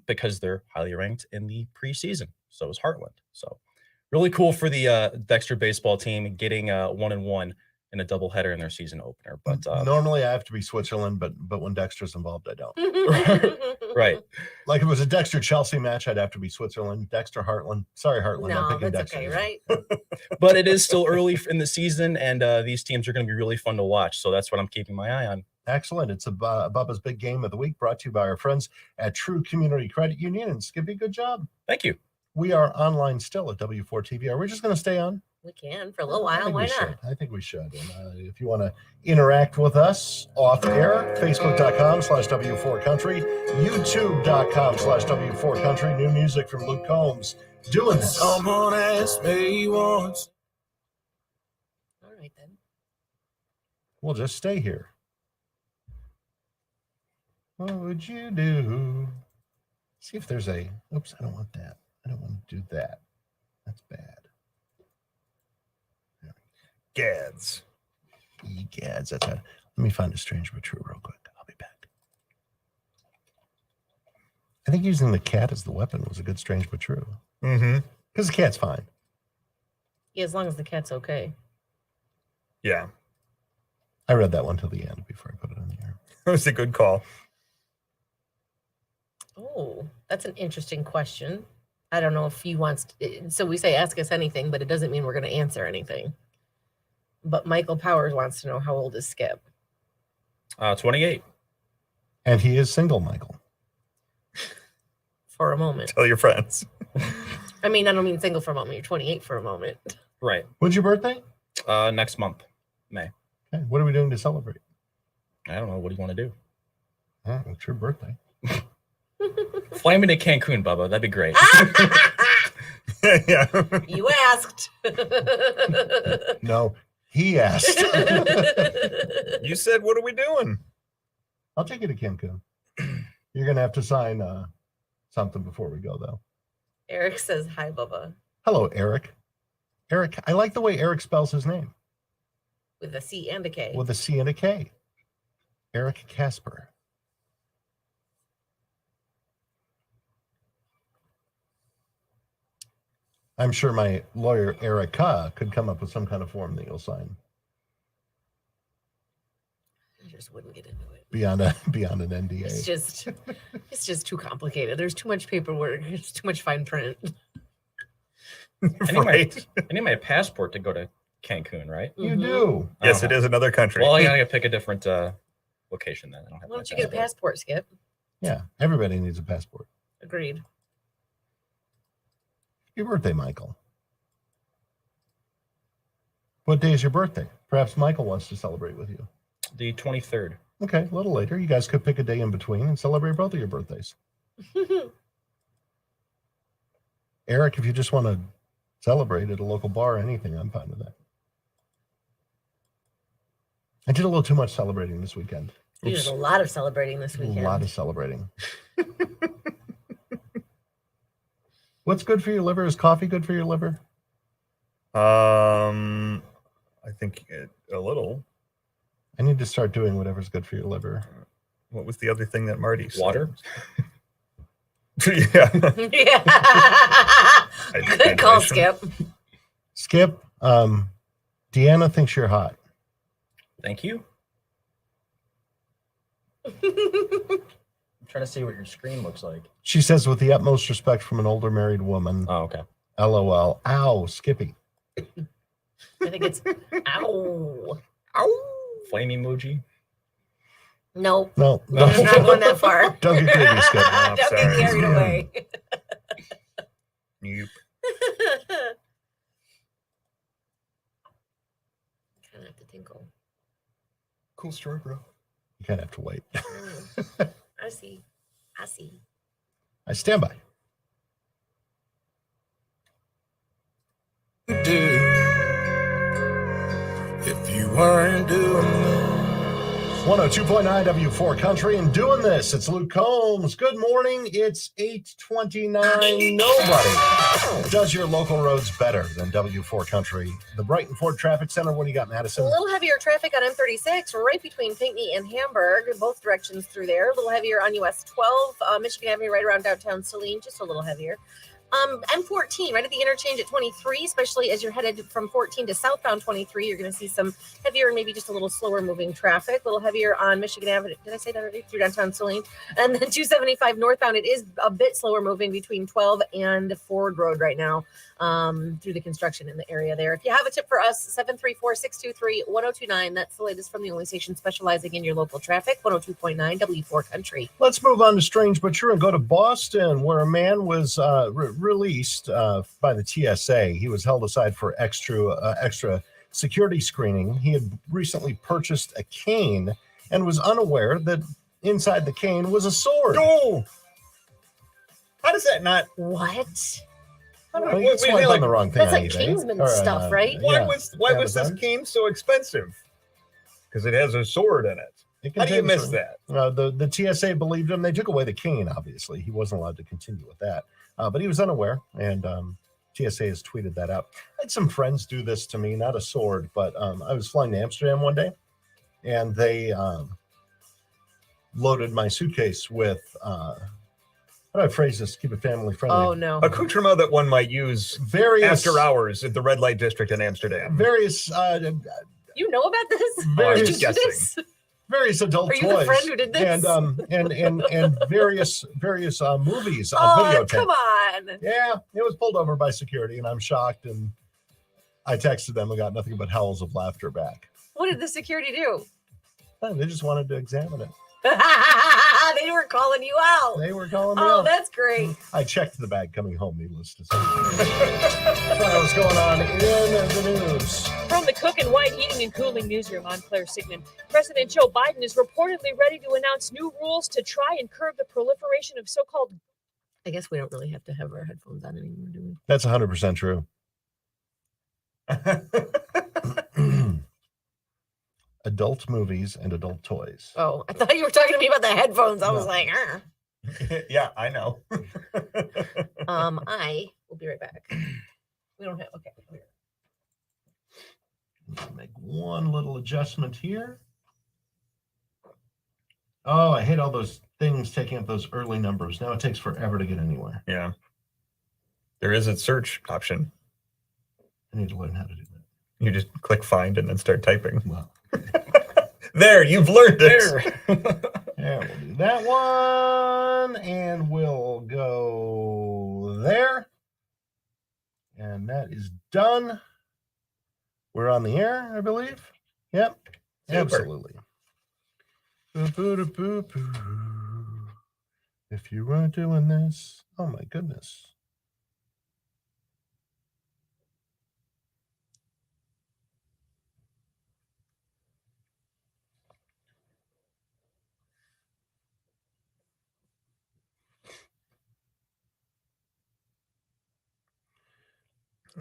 because they're highly ranked in the preseason. So is Heartland. So really cool for the Dexter baseball team getting 1-1 in a doubleheader in their season opener. But normally I have to be Switzerland, but when Dexter's involved, I don't. Right. Like if it was a Dexter Chelsea match, I'd have to be Switzerland. Dexter Heartland. Sorry, Heartland. No, I'm picking that's Dexter. okay, right? But it is still early in the season, and these teams are going to be really fun to watch. So that's what I'm keeping my eye on. Excellent. It's a Bubba's Big Game of the Week, brought to you by our friends at True Community Credit Union. And Skippy, good job. Thank you. We are online still at W4TV. Are we just going to stay on? We can for a little while. Why not? I think we should. And if you want to interact with us off air, Facebook.com/W4Country, YouTube.com/W4Country. New music from Luke Combs. Doing this. Someone asked me once. All right, then. We'll just stay here. What would you do? See if there's a. Oops, I don't want that. I don't want to do that. That's bad. Gads. Egads. That's right. Let me find a strange but true real quick. I'll be back. I think using the cat as the weapon was a good strange but true. Mm-hmm. Because the cat's fine. Yeah, as long as the cat's okay. Yeah. I read that one till the end before I put it on the air. That was a good call. Oh, that's an interesting question. I don't know if he wants to, so we say ask us anything, but it doesn't mean we're going to answer anything. But Michael Powers wants to know, how old is Skip? 28. And he is single, Michael. For a moment. Tell your friends. I mean, I don't mean single for a moment. You're 28 for a moment. Right. When's your birthday? Next month, May. Okay. What are we doing to celebrate? I don't know. What do you want to do? Oh, it's your birthday. Fly me to Cancun, Bubba. That'd be great. Yeah. You asked. No, he asked. You said, what are we doing? I'll take you to Cancun. You're going to have to sign something before we go, though. Eric says, hi, Bubba. Hello, Eric. Eric, I like the way Eric spells his name. With a C and a K. With a C and a K. Eric Casper. I'm sure my lawyer, Erica, could come up with some kind of form that you'll sign. I just wouldn't get into it. Beyond an NDA. It's just too complicated. There's too much paperwork. There's too much fine print. I need my passport to go to Cancun, right? You do. Yes, it is another country. Well, I gotta pick a different location then. I don't have Why my don't you get a passport, Skip? Yeah, everybody needs a passport. Agreed. Your birthday, Michael. What day is your birthday? Perhaps Michael wants to celebrate with you. The 23rd. Okay, a little later. You guys could pick a day in between and celebrate both of your birthdays. Eric, if you just want to celebrate at a local bar or anything, I'm fine with that. I did a little too much celebrating this weekend. You did a lot of celebrating this weekend. A lot of celebrating. What's good for your liver? Is coffee good for your liver? I think a little. I need to start doing whatever's good for your liver. What was the other thing that Marty said? Water? Yeah. Yeah. Good call, Skip. Skip, Deanna thinks you're hot. Thank you. I'm trying to see what your screen looks like. She says, with the utmost respect from an older married woman. Oh, okay. LOL. Ow, Skippy. I think it's ow. Ow. Flame emoji. Nope. No. I'm not going that far. Don't get greedy, Skip. Oh, Don't get sorry. carried away. Nope. Kind of have to tinkle. Cool story, bro. You kind of have to wait. I see. I stand by. If you weren't doing this. 102.9 W4 Country and doing this. It's Luke Combs. Good morning. It's 8:29. Nobody does your local roads better than W4 Country. The Brighton Ford Traffic Center. What do you got, A Madison? little heavier traffic on M36 right between Pinckney and Hamburg, both directions through there. A little heavier on US 12, Michigan Avenue right around downtown Saline, just a little heavier. M14 right at the interchange at 23, especially as you're headed from 14 to southbound 23, you're going to see some heavier and maybe just a little slower moving traffic. A little heavier on Michigan Avenue. Did I say that already? Through downtown Saline. And then 275 northbound, it is a bit slower moving between 12 and Ford Road right now through the construction in the area there. If you have a tip for us, 734-623-1029. That's the latest from the only station specializing in your local traffic, 102.9 W4 Country. Let's move on to strange but true and go to Boston, where a man was released by the TSA. He was held aside for extra security screening. He had recently purchased a cane and was unaware that inside the cane was a sword. No. How does that not? What? Well, you swiped on the wrong thing. That's like on eBay. Kingsman Or, stuff, right? Why yeah. was this Amazon? cane so expensive? Because it has a sword in it. How do you miss that? The TSA believed him. They took away the cane, obviously. He wasn't allowed to continue with that. But he was unaware, and TSA has tweeted that out. I had some friends do this to me, not a sword, but I was flying to Amsterdam one day, and they loaded my suitcase with, how do I phrase this? Keep it family friendly. Oh, no. Accoutrement that one might use Various, after hours at the red light district in Amsterdam. various, You know about this? Very Did you do this? various adult Are you toys. the friend who did this? And various movies on Oh, videotape. come on. Yeah, it was pulled over by security, and I'm shocked. And I texted them and got nothing but howls of laughter back. What did the security do? They just wanted to examine it. They were calling you out. They were calling me Oh, out. that's great. I checked the bag coming home, needless to say. That's what's going on in the news. From From the Cook and White Heating and Cooling Newsroom, I'm Claire Sigmund. President Joe Biden is reportedly ready to announce new rules to try and curb the proliferation of so-called... I guess we don't really have to have our headphones on anymore, do we? That's 100% true. Adult movies and adult toys. Oh, I thought you were talking to me about the headphones. I was No. like, Yeah, I know. I will be right back. We don't have, okay. Make one little adjustment here. Oh, I hate all those things taking up those early numbers. Now it takes forever to get anywhere. Yeah. There is a search option. I need to learn how to do that. You just click find and then start typing. Well, there, you've learned it. yeah, we'll do that one, and we'll go there. And that is done. We're on the air, I believe. Yep, Super. absolutely. Boo-boo-da-boo-boo. If you weren't doing this, oh my goodness.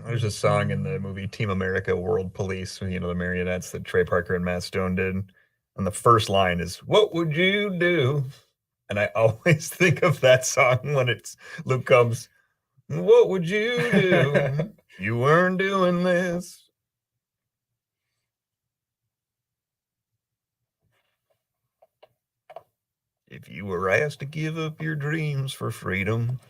There's a song in the movie Team America World Police, the marionettes that Trey Parker and Matt Stone did. And the first line is, "What would you do?" And I always think of that song when Luke comes, "What would you do? You weren't doing this." If you were asked to give up your dreams for freedom.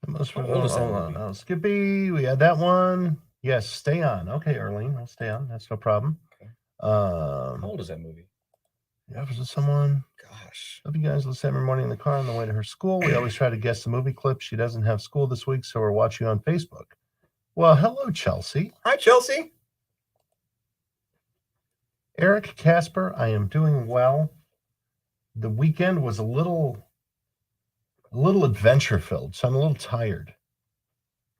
Hold on. Oh, Skippy, we had that one. Yes, stay on. Okay, Arlene, I'll stay on. That's no problem. Okay. How old is that movie? Yeah, was it someone? Gosh. Love you guys. Listen every morning in the car on the way to her school. We always try to guess the movie clip. She doesn't have school this week, so we're watching on Facebook. Well, hello, Chelsea. Hi, Chelsea. Eric Casper, I am doing well. The weekend was a little adventure filled, so I'm a little tired.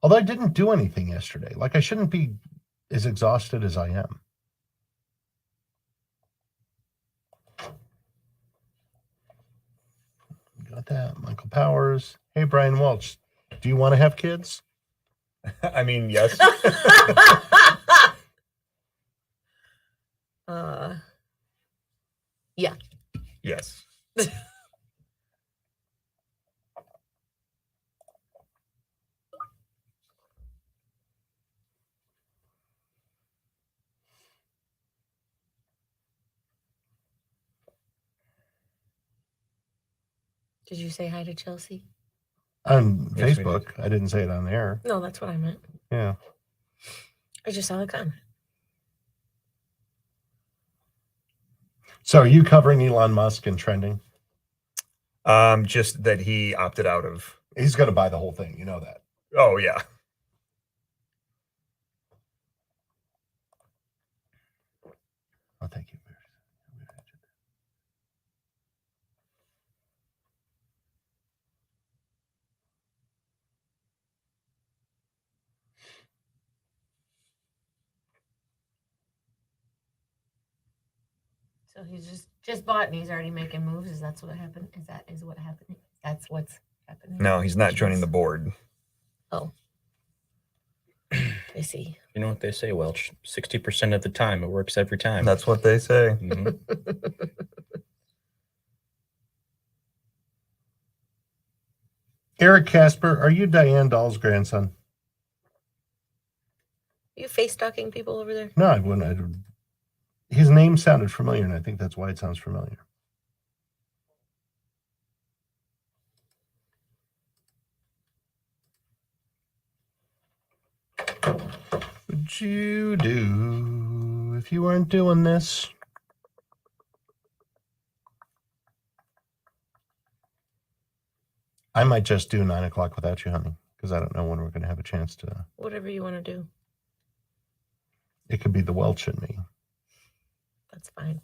Although I didn't do anything yesterday. Like I shouldn't be as exhausted as I am. Got that. Michael Powers. Hey, Brian Welch. Do you want to have kids? I mean, yes. Yeah. Yes. Did you say hi to Chelsea? On Yes, we Facebook. I didn't say it on the air. No, that's what I meant. Yeah. I just saw the comment. So are you covering Elon Musk and trending? Just that he opted out of. He's going to buy the whole thing. You know that. Oh, yeah. Oh, thank you. So he's just bought and he's already making moves. Is that what happened? Is what happening? That's what's happening. No, he's not joining the board. Oh. I see. You know what they say, Welch? 60% of the time, it works every time. That's what they say. Mhm. Eric Casper, are you Diane Dahl's grandson? You face stalking people over there? No, I wouldn't. His name sounded familiar, and I think that's why it sounds familiar. What would you do if you weren't doing this? I might just do 9 o'clock without you, honey, because I don't know when we're going to have a chance to. Whatever you want to do. It could be the Welch in me. That's fine.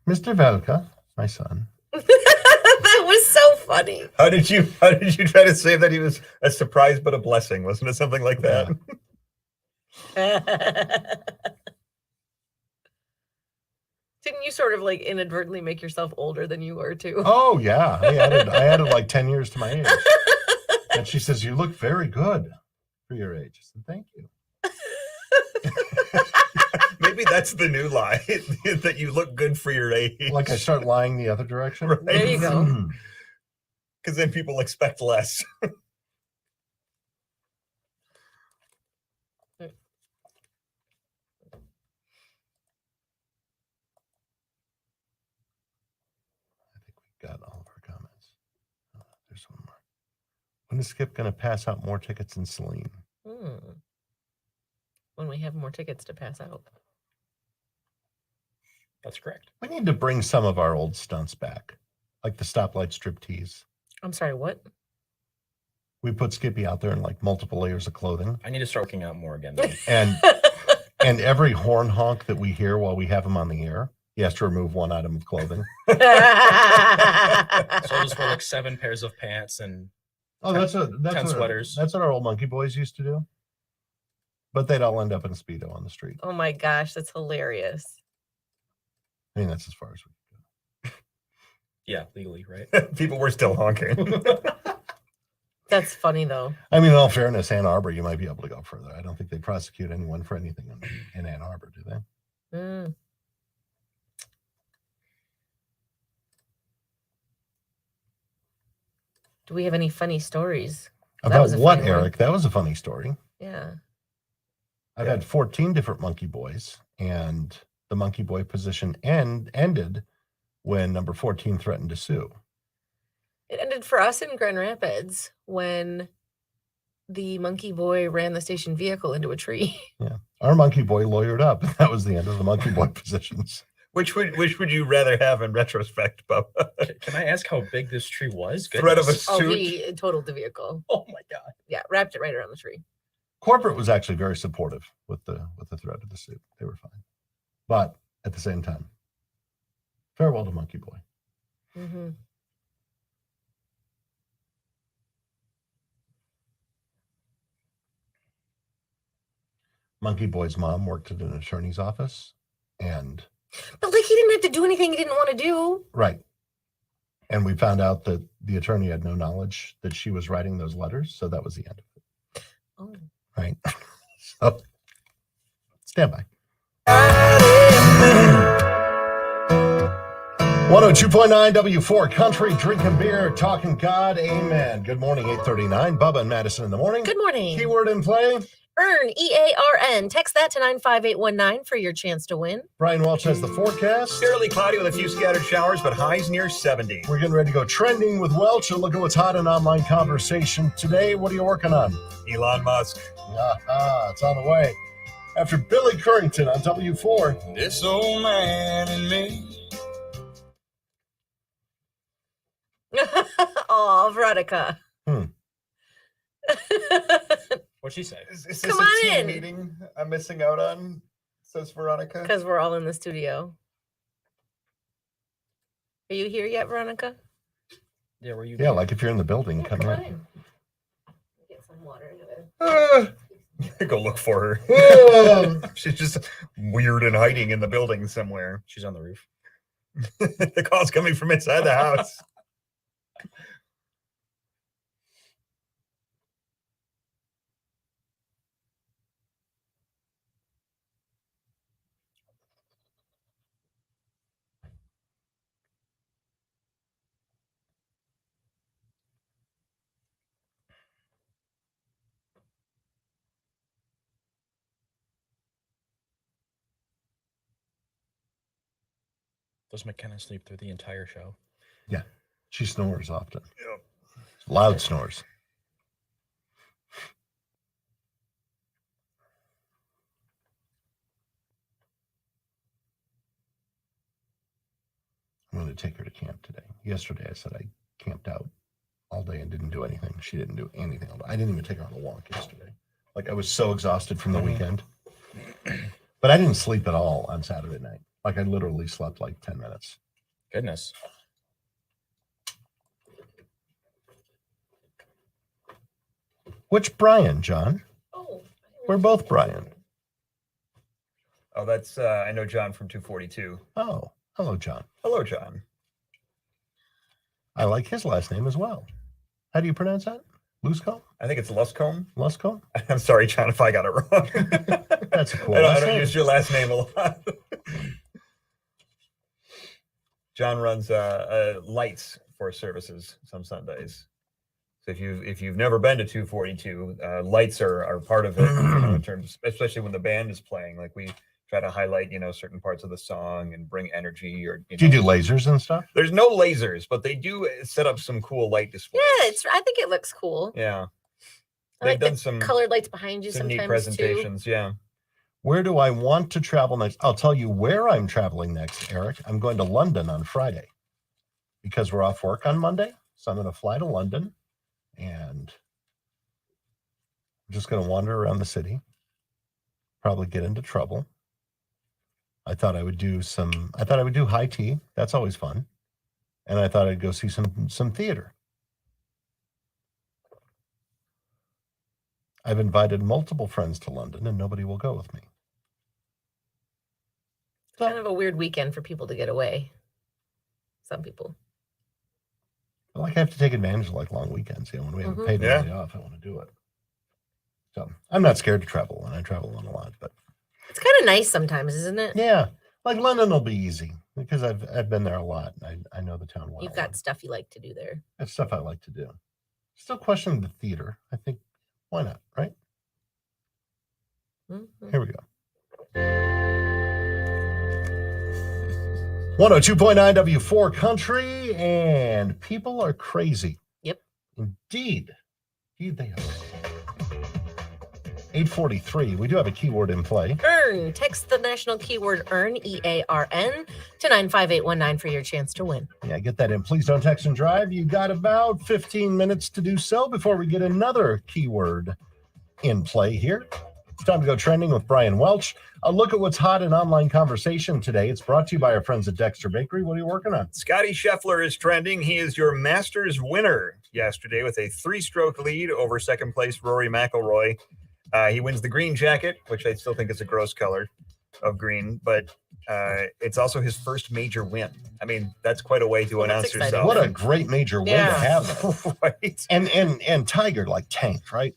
Mr. Velka, my son. That was so funny. How did you try to say that he was a surprise but a blessing? Wasn't it something like that? Didn't you sort of like inadvertently make yourself older than you were too? Oh yeah, I added like 10 years to my age. And she says, "You look very good for your age." I said, "Thank you." Maybe that's the new lie that you look good for your age. Like I start lying the other direction. Right. There you go. Because then people expect less. I think we got all of our comments. There's one more. When is Skip going to pass out more tickets than Celine? When we have more tickets to pass out. That's correct. We need to bring some of our old stunts back, like the stoplight striptease. I'm sorry, what? We put Skippy out there in like multiple layers of clothing. I need to start working out more again. Though. And every horn honk that we hear while we have him on the air, he has to remove one item of clothing. So I'll just wear like 7 pairs of pants and 10 sweaters. That's what our old Monkey Boys used to do. But they'd all end up in a Speedo on the street. Oh my gosh, that's hilarious. I mean, that's as far as we can go. Yeah, legally, right? People were still honking. That's funny though. I mean, in all fairness, Ann Arbor, you might be able to go further. I don't think they prosecute anyone for anything in Ann Arbor, do they? Do we have any funny stories? About what, Eric? That was a funny story. Yeah. I've had 14 different Monkey Boys, and the Monkey Boy position ended when number 14 threatened to sue. It ended for us in Grand Rapids when the Monkey Boy ran the station vehicle into a tree. Yeah. Our Monkey Boy lawyered up, and that was the end of the Monkey Boy positions. Which would you rather have in retrospect, Bubba? Can I ask how big this tree was? Threat of a Goodness. Oh, suit. he totaled the vehicle. Oh my God. Yeah, wrapped it right around the tree. Corporate was actually very supportive with the threat of the suit. They were fine. But at the same time, farewell to Monkey Boy. Mm-hmm. Monkey Boy's mom worked at an attorney's office, and But like he didn't have to do anything he didn't want to do. right. And we found out that the attorney had no knowledge that she was writing those letters, so that was the end of it. Oh. Right. So stand by. 102.9 W4 Country, drinking beer, talking God, amen. Good morning, 8:39. Bubba and Madison in the morning. Good morning. Keyword in play. Earn, EARN. Text that to 95819 for your chance to win. Brian Welch has the forecast. Fairly cloudy with a few scattered showers, but highs near 70. We're getting ready to go trending with Welch and look at what's hot in online conversation today. What are you working on? Elon Musk. It's on the way. After Billy Currington on W4. This old man and me. Oh, Veronica. What'd she say? Is this Come a on team in. meeting I'm missing out on? Says Veronica. Because we're all in the studio. Are you here yet, Veronica? Yeah, were you? Yeah, like if you're in the building, Yeah, come on in. in. Get some water into it. Go look for Oh. her. She's just weird and hiding in the building somewhere. She's on the roof. The call's coming from inside the house. Does McKenna sleep through the entire show? Yeah, she snores often. Yep. Loud snores. I'm going to take her to camp today. Yesterday, I said I camped out all day and didn't do anything. She didn't do anything. I didn't even take her on a walk yesterday. Like, I was so exhausted from the weekend. But I didn't sleep at all on Saturday night. Like, I literally slept like 10 minutes. Goodness. Which Brian, John? Oh, We're both Brian. Oh, that's I know John from 242. Oh, hello, John. Hello, John. I like his last name as well. How do you pronounce that? Luscombe? I think it's Luscombe. Luscombe? I'm sorry, John, if I got it wrong. That's a cool I last don't name. use your last name a lot. John runs lights for services some Sundays. So if you've never been to 242, lights are part of it, in terms, especially when the band is playing. Like we try to highlight, certain parts of the song and bring energy. Or Do you do lasers and stuff? There's no lasers, but they do set up some cool light displays. Yeah, I think it looks cool. Yeah. I They've like done the some colored lights behind you some sometimes neat presentations. too. Yeah. Where do I want to travel next? I'll tell you where I'm traveling next, Eric. I'm going to London on Friday because we're off work on Monday. So I'm going to fly to London and I'm just going to wander around the city, probably get into trouble. I thought I would do high tea. That's always fun. And I thought I'd go see some theater. I've invited multiple friends to London and nobody will go with me. Kind of a weird weekend for people to get away. Some people. Like I have to take advantage of long weekends. When we have a paid day off, I want to do it. So I'm not scared to travel, and I travel on a lot. But it's kind of nice sometimes, isn't it? Yeah, like London will be easy because I've been there a lot. I know the town well. You've got stuff you like to do there. That's stuff I like to do. Still questioning the theater. I think why not, right? Mm-hmm. Here we go. 102.9 W4 Country, and people are crazy. Yep. Indeed they are. 8:43. We do have a keyword in play. Earn. Text the national keyword EARN, EARN, to 95819 for your chance to win. Yeah, get that in. Please don't text and drive. You got about 15 minutes to do so before we get another keyword in play here. It's time to go trending with Brian Welch. A look at what's hot in online conversation today. It's brought to you by our friends at Dexter Bakery. What are you working on? Scotty Scheffler is trending. He is your Masters winner yesterday with a 3-stroke lead over second place Rory McIlroy. He wins the green jacket, which I still think is a gross color of green, but it's also his first major win. I mean, that's quite a way to announce yourself. What a great major win to have. Right. And Tiger tanked, right?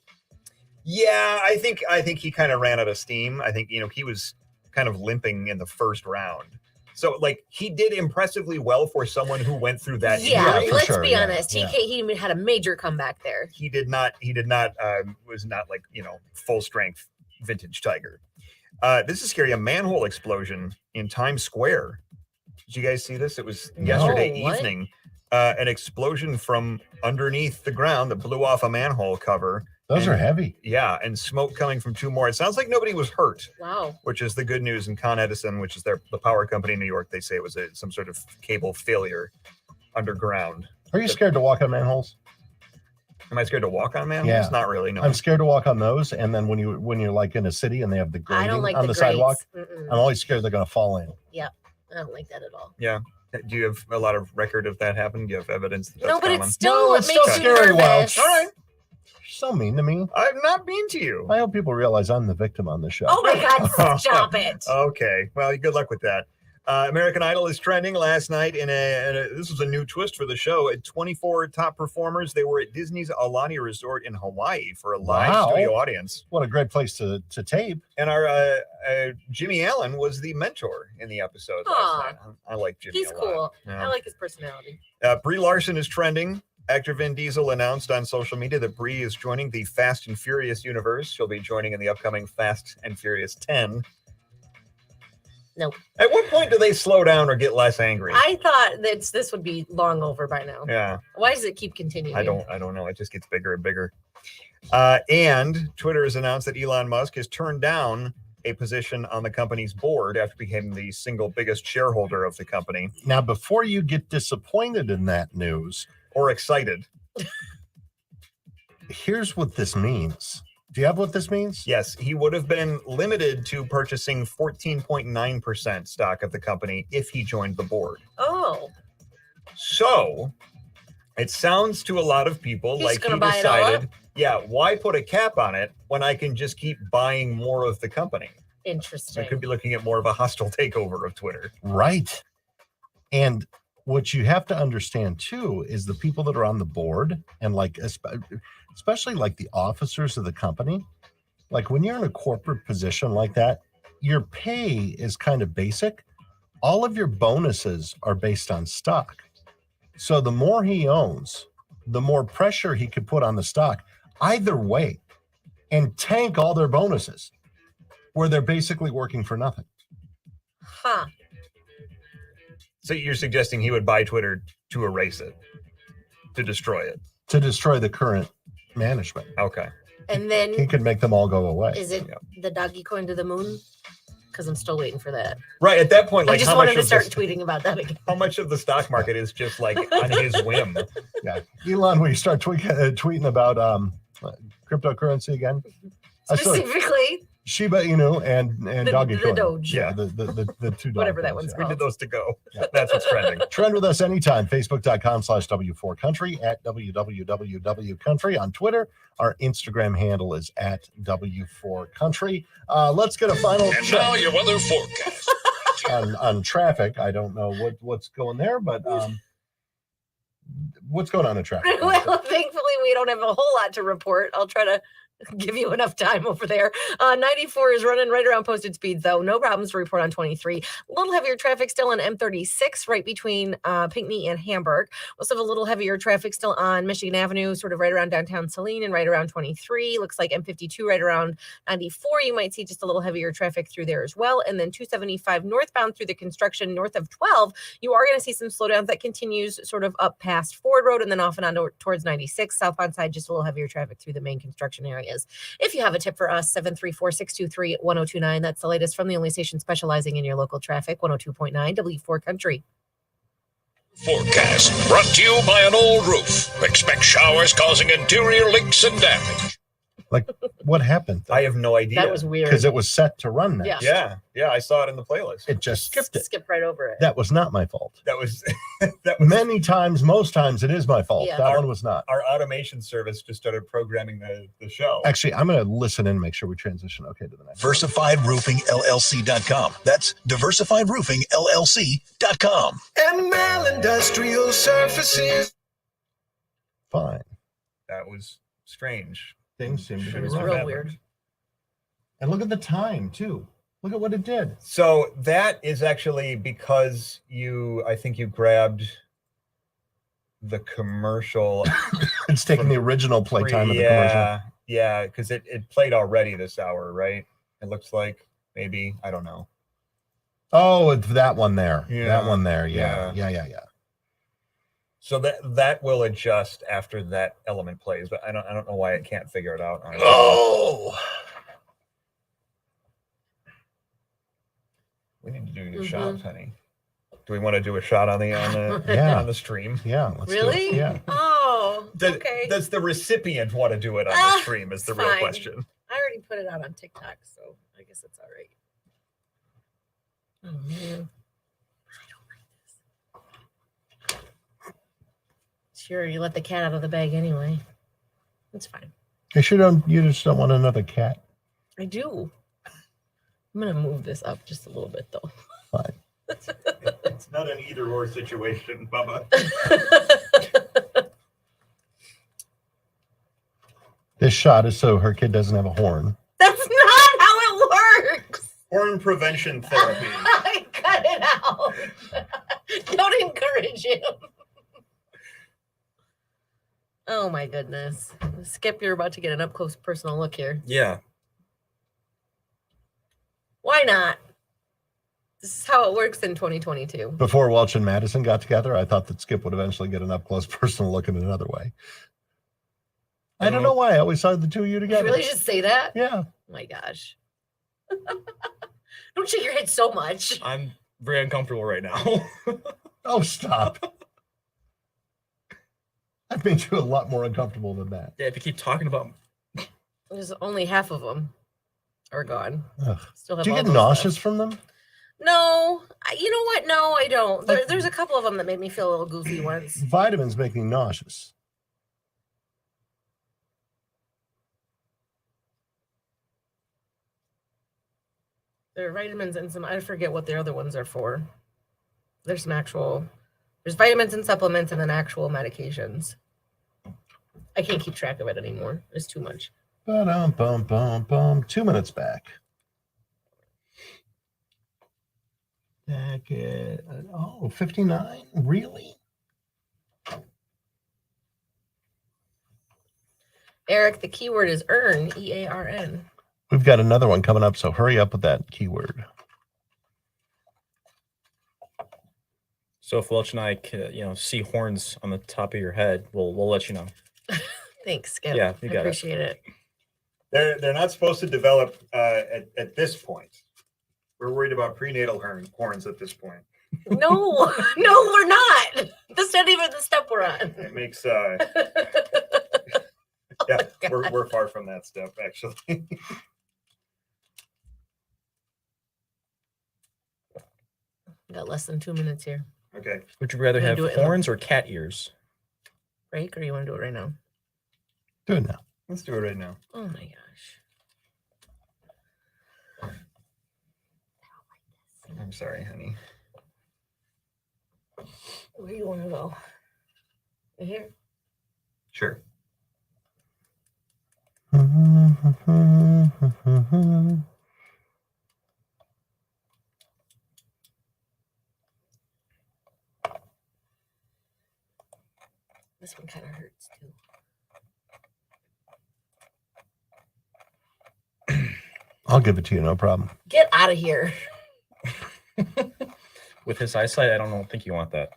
Yeah, I think he kind of ran out of steam. I think, he was kind of limping in the first round. So he did impressively well for someone who went through that. Yeah, injury. let's be honest. He had a major comeback there. He was not full strength vintage Tiger. This is scary. A manhole explosion in Times Square. Did you guys see this? It was yesterday evening. An explosion from underneath the ground that blew off a manhole cover. Those are heavy. Yeah, and smoke coming from 2 more. It sounds like nobody was hurt. Wow. Which is the good news. In Con Edison, which is the power company in New York, they say it was some sort of cable failure underground. Are you scared to walk on manholes? Am I scared to walk on manholes? Yeah. Not really, no. I'm scared to walk on those. And then when you're in a city and they have the grating on the sidewalk, I'm always scared they're going to fall in. Yeah, I don't like that at all. Yeah. Do you have a lot of record of that happen? Do you have evidence that that's No, but common? it's still what it's makes still you scary, nervous. Welch. All right. You're so mean to me. I'm not mean to you. I hope people realize I'm the victim on this show. Oh my God, stop it. Okay. Well, good luck with that. American Idol is trending last night in this was a new twist for the show. At 24 top performers, they were at Disney's Aulani Resort in Hawaii for a live studio audience. What a great place to tape. And our Jimmy Allen was the mentor in the episode last night. I like Jimmy. He's a lot. cool. Yeah. I like his personality. Brie Larson is trending. Actor Vin Diesel announced on social media that Brie is joining the Fast and Furious universe. She'll be joining in the upcoming Fast and Furious 10. Nope. At what point do they slow down or get less angry? I thought that this would be long over by now. Yeah. Why does it keep continuing? I don't know. It just gets bigger and bigger. And Twitter has announced that Elon Musk has turned down a position on the company's board after becoming the single biggest shareholder of the company. Now, before you get disappointed in that news or excited, here's what this means. Do you have what this means? Yes, he would have been limited to purchasing 14.9% stock of the company if he joined the board. Oh. So it sounds to a lot of people He's like gonna he buy it all decided, yeah, why put a cap on it when I can just keep buying more of the company? So Interesting. we could be looking at more of a hostile takeover of Twitter. Right. And what you have to understand too is the people that are on the board and like especially like the officers of the company. Like when you're in a corporate position like that, your pay is kind of basic. All of your bonuses are based on stock. So the more he owns, the more pressure he could put on the stock either way and tank all their bonuses where they're basically working for nothing. Huh. So you're suggesting he would buy Twitter to erase it, to destroy it? To destroy the current management. Okay. And then He could make them all go away. is it the doggy going to the moon? Because I'm still waiting for that. Right. At that point, I like just how wanted much to start of tweeting about that again. how much of the stock market is just like on his whim? Yeah. Elon, will you start tweeting about cryptocurrency again? I saw Specifically, Shiba Inu and the Dogecoin. Doge. Yeah, the two Whatever that dog one's things, We called. did those to go. Yeah. That's what's trending. Trend with us anytime. Facebook.com/W4 Country, at WWW Country. On Twitter, our Instagram handle is at W4 Country. Let's get a final And check now your weather forecast. on traffic. I don't know what's going there, but what's going on in traffic? Well, thankfully, we don't have a whole lot to report. I'll try to give you enough time over there. 94 is running right around posted speeds, though. No problems to report on 23. A little heavier traffic still on M36, right between Pinckney and Hamburg. Also have a little heavier traffic still on Michigan Avenue, sort of right around downtown Saline and right around 23. Looks like M52 right around 94. You might see just a little heavier traffic through there as well. And then 275 northbound through the construction north of 12. You are going to see some slowdowns that continues sort of up past Ford Road and then off and on towards 96. Southbound side, just a little heavier traffic through the main construction area. If you have a tip for us, 734-623-1029. That's the latest from the only station specializing in your local traffic, 102.9 W4 Country. Forecast brought to you by an old roof. Expect showers causing interior leaks and damage. Like, what happened? I have no idea. That was weird. Because it was set to run next. Yeah, I saw it in the playlist. It just skipped it. Skip right over it. That was not my fault. That was Many times, most times, it is my fault. Yeah. That one was not. our automation service just started programming the show. Actually, I'm going to listen and make sure we transition okay to the next. DiversifiedRoofingLLC.com. That's DiversifiedRoofingLLC.com. And Industrial Surfaces. Fine. That was strange. Things seem to be It was wrong. real weird. And look at the time too. Look at what it did. So that is actually because I think you grabbed the commercial. It's taking the original playtime of the commercial. Yeah, because it played already this hour, right? It looks like maybe, I don't know. Oh, it's that one there. Yeah. That one there. Yeah. So that will adjust after that element plays, but I don't know why it can't figure it out. Oh. We need to do your shots, honey. Do we want to do a shot on the Yeah. on the stream? Yeah. Let's do it. Really? Yeah. Oh, okay. Does the recipient want to do it on the stream? Is the real fine. question. I already put it out on TikTok, so I guess it's all right. Oh, man. Sure, you let the cat out of the bag anyway. It's fine. You just don't want another cat. I do. I'm gonna move this up just a little bit though. Fine. It's not an either or situation, Bubba. This shot is so her kid doesn't have a horn. That's not how it works. Horn prevention therapy. Cut it out. Don't encourage him. Oh my goodness. Skip, you're about to get an up close personal look here. Yeah. Why not? This is how it works in 2022. Before Welch and Madison got together, I thought that Skip would eventually get an up close personal look in another way. I don't know why. I always saw the two of you Did together. you really just say that? Yeah. Oh my gosh. Don't shake your head so much. I'm very uncomfortable right now. Oh, stop. I've made you a lot more uncomfortable than that. Yeah, if you keep talking about There's only half of them are gone. Ugh. Still have Do you all get those nauseous left. from them? No. You know what? No, I don't. There's a couple of them that made me feel a little goofy once. Vitamins make me nauseous. There are vitamins and some, I forget what the other ones are for. There's some actual, there's vitamins and supplements and then actual medications. I can't keep track of it anymore. It's too much. 2 minutes back. Back at, 59? Really? Eric, the keyword is earn, E-A-R-N. We've got another one coming up, so hurry up with that keyword. So if Welch and I, see horns on the top of your head, we'll let you know. Thanks, Skip. Yeah, you I got it. appreciate it. They're not supposed to develop at this point. We're worried about prenatal horns at this point. No, we're not. That's not even the step we're on. It makes yeah, we're far from that step actually. Got less than 2 minutes here. Okay. Would you rather You have wanna do it horns or cat ears? Break, or you want to do it right now? Do it now. Let's do it right now. Oh my gosh. I'm sorry, honey. Where do you want to go? Right here? Sure. This one kind of hurts too. I'll give it to you, no problem. Get out of here. With his eyesight, I don't think you want that.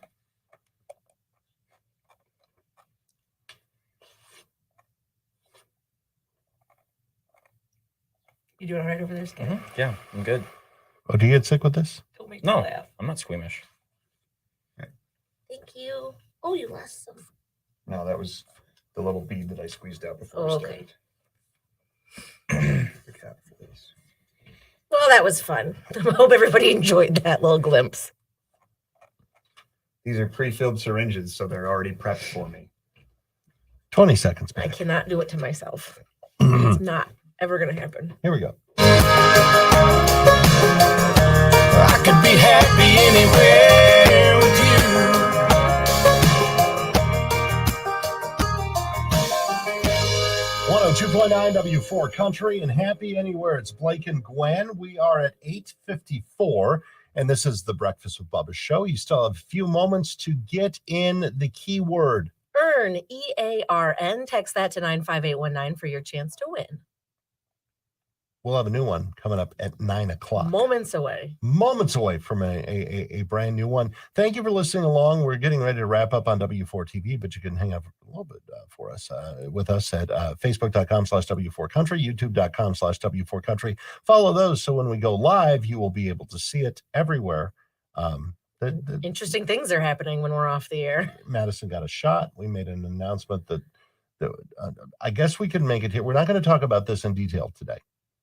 You doing all right over there, Skip? Yeah, I'm good. Oh, do you get sick with this? Don't make me No, laugh. I'm not squeamish. Thank you. Oh, you lost some. No, that was the little bead that I squeezed out before we Okay. started. The cat face. Well, that was fun. I hope everybody enjoyed that little glimpse. These are pre-filled syringes, so they're already prepped for me. 20 seconds I back. cannot do it to myself. It's not ever going to happen. Here we go. I could be happy anywhere with you. 102.9 W4 Country and Happy Anywhere. It's Blake and Gwen. We are at 8:54, and this is the Breakfast with Bubba show. You still have a few moments to get in the keyword. Earn, E-A-R-N. Text that to 95819 for your chance to win. We'll have a new one coming up at 9 o'clock. Moments away. Moments away from a brand new one. Thank you for listening along. We're getting ready to wrap up on W4 TV, but you can hang out a little bit for us with us at facebook.com/W4Country, youtube.com/W4Country. Follow those so when we go live, you will be able to see it everywhere. Interesting things are happening when we're off the air. Madison got a shot. We made an announcement that I guess we can make it here. We're not going to talk about this in detail today.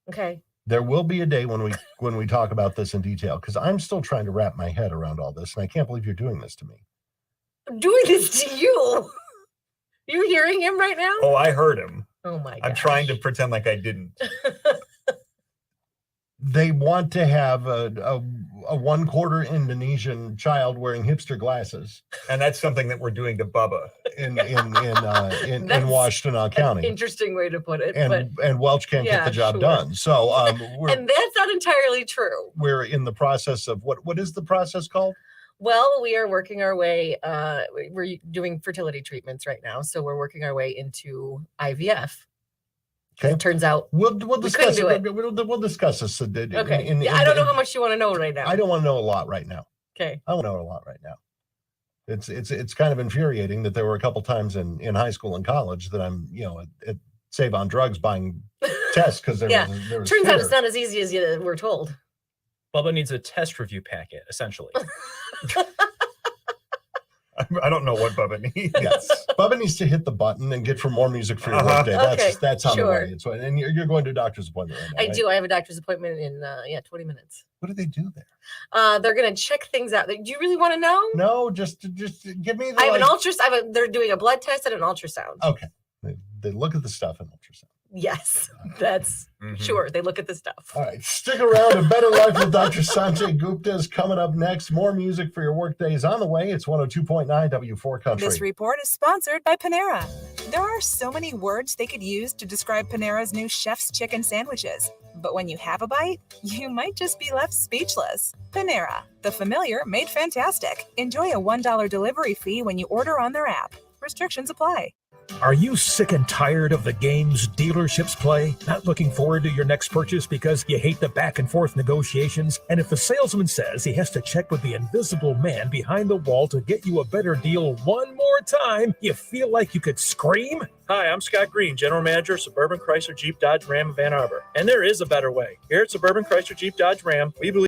Okay. There will be a day when we talk about this in detail, because I'm still trying to wrap my head around all this, and I can't believe you're doing this to me. I'm doing this to you. You hearing him right now? Oh, I heard him. Oh my god. I'm trying to pretend like I didn't. They want to have a 1/4 Indonesian child wearing hipster glasses, and that's something that we're doing to Bubba in Washtenaw County. Interesting way to put it. And Welch can't get the job done. So and that's not entirely true. We're in the process of what is the process called? Well, we are working our way. We're doing fertility treatments right now, so we're working our way into IVF. Okay. It turns out we'll discuss it. We'll discuss this. Okay. I don't know how much you want to know right now. I don't want to know a lot right now. Okay. I want to know a lot right now. It's kind of infuriating that there were a couple times in high school and college that I'm at Save on Drugs buying tests because there was turns fear. out it's not as easy as you were told. Bubba needs a test review packet, essentially. I don't know what Bubba needs. Yes, Bubba needs to hit the button and get for more music for your workday. That's on the way. And you're going to a doctor's appointment right now. I do. I have a doctor's appointment in 20 minutes. What do they do there? They're going to check things out. Do you really want to know? No, just give me the. I have an ultrasound. They're doing a blood test and an ultrasound. Okay, they look at the stuff in ultrasound. Yes, that's sure. They look at the stuff. All right, stick around. A Better Life with Dr. Sanjay Gupta is coming up next. More music for your work days on the way. It's 102.9 W4 Country. This report is sponsored by Panera. There are so many words they could use to describe Panera's new Chef's Chicken sandwiches. But when you have a bite, you might just be left speechless. Panera, the familiar made fantastic. Enjoy a $1 delivery fee when you order on their app. Restrictions apply. Are you sick and tired of the games dealerships play? Not looking forward to your next purchase because you hate the back and forth negotiations? And if the salesman says he has to check with the invisible man behind the wall to get you a better deal one more time, you feel like you could scream? Hi, I'm Scott Green, General Manager, Suburban Chrysler Jeep Dodge Ram of Ann Arbor. And there is a better way. Here at Suburban Chrysler Jeep Dodge Ram, we believe